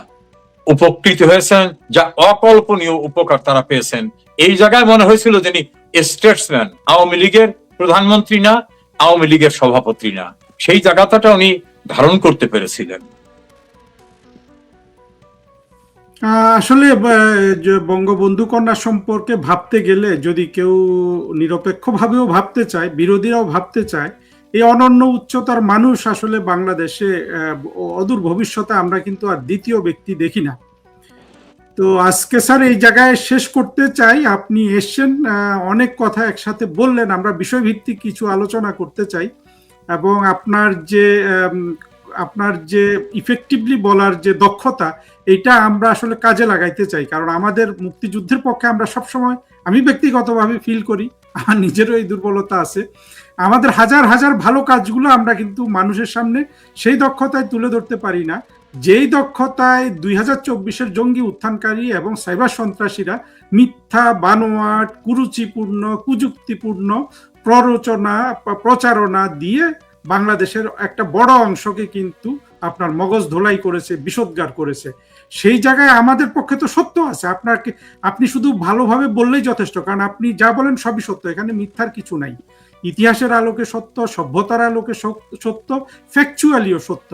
উপকৃত হয়েছেন, যা অকল্পনীয় উপকার তারা পেয়েছেন। এই জায়গায় মনে হয়েছিল যিনি স্টেটসম্যান, আওয়ামী লীগের প্রধানমন্ত্রী না, আওয়ামী লীগের সভাপতি না, সেই জায়গাটা উনি ধারণ করতে পেরেছিলেন। আসলে বঙ্গবন্ধু কন্যা সম্পর্কে ভাবতে গেলে, যদি কেউ নিরপেক্ষভাবেও ভাবতে চায়, বিরোধীরাও ভাবতে চায়, এই অনন্য উচ্চতার মানুষ আসলে বাংলাদেশে অদূর ভবিষ্যতে আমরা কিন্তু আর দ্বিতীয় ব্যক্তি দেখি না। তো আজকে স্যার এই জায়গায় শেষ করতে চাই। আপনি এসছেন, অনেক কথা একসাথে বললেন, আমরা বিষয়ভিত্তিক কিছু আলোচনা করতে চাই, এবং আপনার যে ইফেক্টিভলি বলার যে দক্ষতা, এটা আমরা আসলে কাজে লাগাইতে চাই। কারণ আমাদের মুক্তিযুদ্ধের পক্ষে আমরা সবসময়, আমি ব্যক্তিগতভাবে ফিল করি, আমার নিজেরও এই দুর্বলতা আছে, আমাদের হাজার হাজার ভালো কাজগুলো আমরা কিন্তু মানুষের সামনে সেই দক্ষতায় তুলে ধরতে পারি না, যেই দক্ষতায় 2024-এর জঙ্গি উত্থানকারী এবং সাইবার সন্ত্রাসীরা মিথ্যা, বানোয়াট, কুরুচিপূর্ণ, কুযুক্তিপূর্ণ প্রচারণা দিয়ে বাংলাদেশের একটা বড় অংশকে কিন্তু আপনার মগজ ধোলাই করেছে, বিষোদ্গার করেছে। সেই জায়গায় আমাদের পক্ষে তো সত্য আছে, আপনি শুধু ভালোভাবে বললেই যথেষ্ট, কারণ আপনি যা বলেন সবই সত্য, এখানে মিথ্যার কিছু নাই। ইতিহাসের আলোকে সত্য, সভ্যতার আলোকে সত্য, ফ্যাকচুয়ালিও সত্য।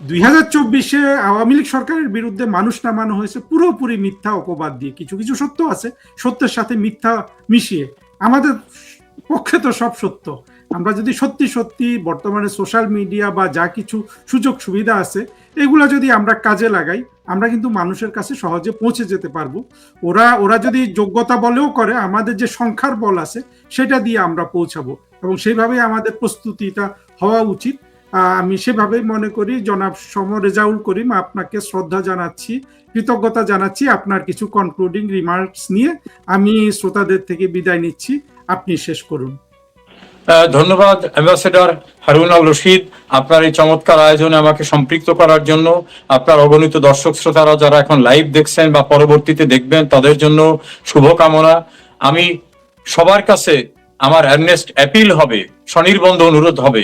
2024-এ আওয়ামী লীগ সরকারের বিরুদ্ধে মানুষ নামানো হয়েছে পুরোপুরি মিথ্যা অপবাদ দিয়ে। কিছু কিছু সত্য আছে, সত্যের সাথে মিথ্যা মিশিয়ে। আমাদের পক্ষে তো সব সত্য। আমরা যদি সত্যি সত্যি বর্তমানে সোশ্যাল মিডিয়া বা যা কিছু সুযোগ সুবিধা আছে, এগুলা যদি আমরা কাজে লাগাই, আমরা কিন্তু মানুষের কাছে সহজে পৌঁছে যেতে পারবো। ওরা যদি যোগ্যতা বলেও করে, আমাদের যে সংখ্যার বল আছে সেটা দিয়ে আমরা পৌঁছাবো, এবং সেইভাবে আমাদের প্রস্তুতিটা হওয়া উচিত। আমি সেভাবেই মনে করি। জনাব সম রেজাউল করিম, আপনাকে শ্রদ্ধা জানাচ্ছি, কৃতজ্ঞতা জানাচ্ছি। আপনার কিছু কনক্লুডিং রিমার্কস নিয়ে আমি শ্রোতাদের থেকে বিদায় নিচ্ছি, আপনি শেষ করুন। ধন্যবাদ অ্যাম্বাসেডর হারুন আল রশিদ, আপনার এই চমৎকার আয়োজনে আমাকে সম্পৃক্ত করার জন্য। আপনার অগণিত দর্শক শ্রোতারা যারা এখন লাইভ দেখছেন বা পরবর্তীতে দেখবেন, তাদের জন্য শুভকামনা। আমি সবার কাছে আমার আর্নেস্ট অ্যাপিল হবে, স্বনির্বন্ধ অনুরোধ হবে,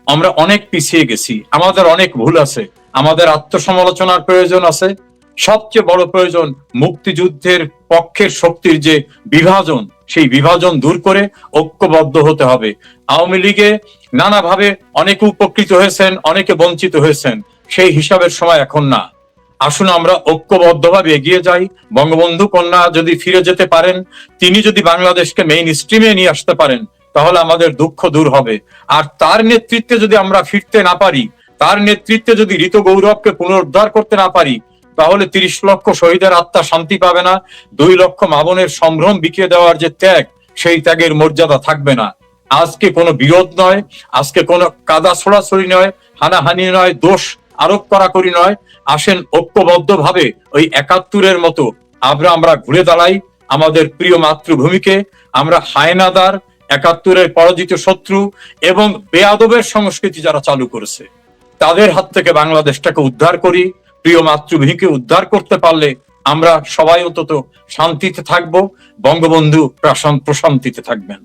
আমরা অনেক পিছিয়ে গেছি, আমাদের অনেক ভুল আছে, আমাদের আত্মসমালোচনার প্রয়োজন আছে। সবচেয়ে বড় প্রয়োজন মুক্তিযুদ্ধের পক্ষের শক্তির যে বিভাজন, সেই বিভাজন দূর করে ঐক্যবদ্ধ হতে হবে। আওয়ামী লীগে নানাভাবে অনেকে উপকৃত হয়েছেন, অনেকে বঞ্চিত হয়েছেন, সেই হিসাবের সময় এখন না। আসুন আমরা ঐক্যবদ্ধভাবে এগিয়ে যাই। বঙ্গবন্ধু কন্যা যদি ফিরে যেতে পারেন, তিনি যদি বাংলাদেশকে মেইন স্ট্রিমে নিয়ে আসতে পারেন, তাহলে আমাদের দুঃখ দূর হবে। আর তার নেতৃত্বে যদি আমরা ফিরতে না পারি, তার নেতৃত্বে যদি ঋত গৌরবকে পুনরুদ্ধার করতে না পারি, তাহলে 30 লক্ষ শহীদের আত্মা শান্তি পাবে না, 2 লক্ষ মা বোনের সম্ভ্রম বিকিয়ে দেওয়ার যে ত্যাগ, সেই ত্যাগের মর্যাদা থাকবে না। আজকে কোনো বিরোধ নয়, আজকে কোনো কাদা ছোড়াছড়ি নয়, হানাহানি নয়, দোষ আরোপ করাকরি নয়। আসেন ঐক্যবদ্ধ ভাবে ওই 71-এর মতো আমরা ঘুরে দাঁড়াই আমাদের প্রিয় মাতৃভূমিকে। আমরা হায়নাদার, 71-এর পরাজিত শত্রু এবং বেয়াদবের সংস্কৃতি যারা চালু করেছে তাদের হাত থেকে বাংলাদেশটাকে উদ্ধার করি। প্রিয় মাতৃভূমিকে উদ্ধার করতে পারলে আমরা সবাই অন্তত শান্তিতে থাকবো, বঙ্গবন্ধু প্রশান্তিতে থাকবেন।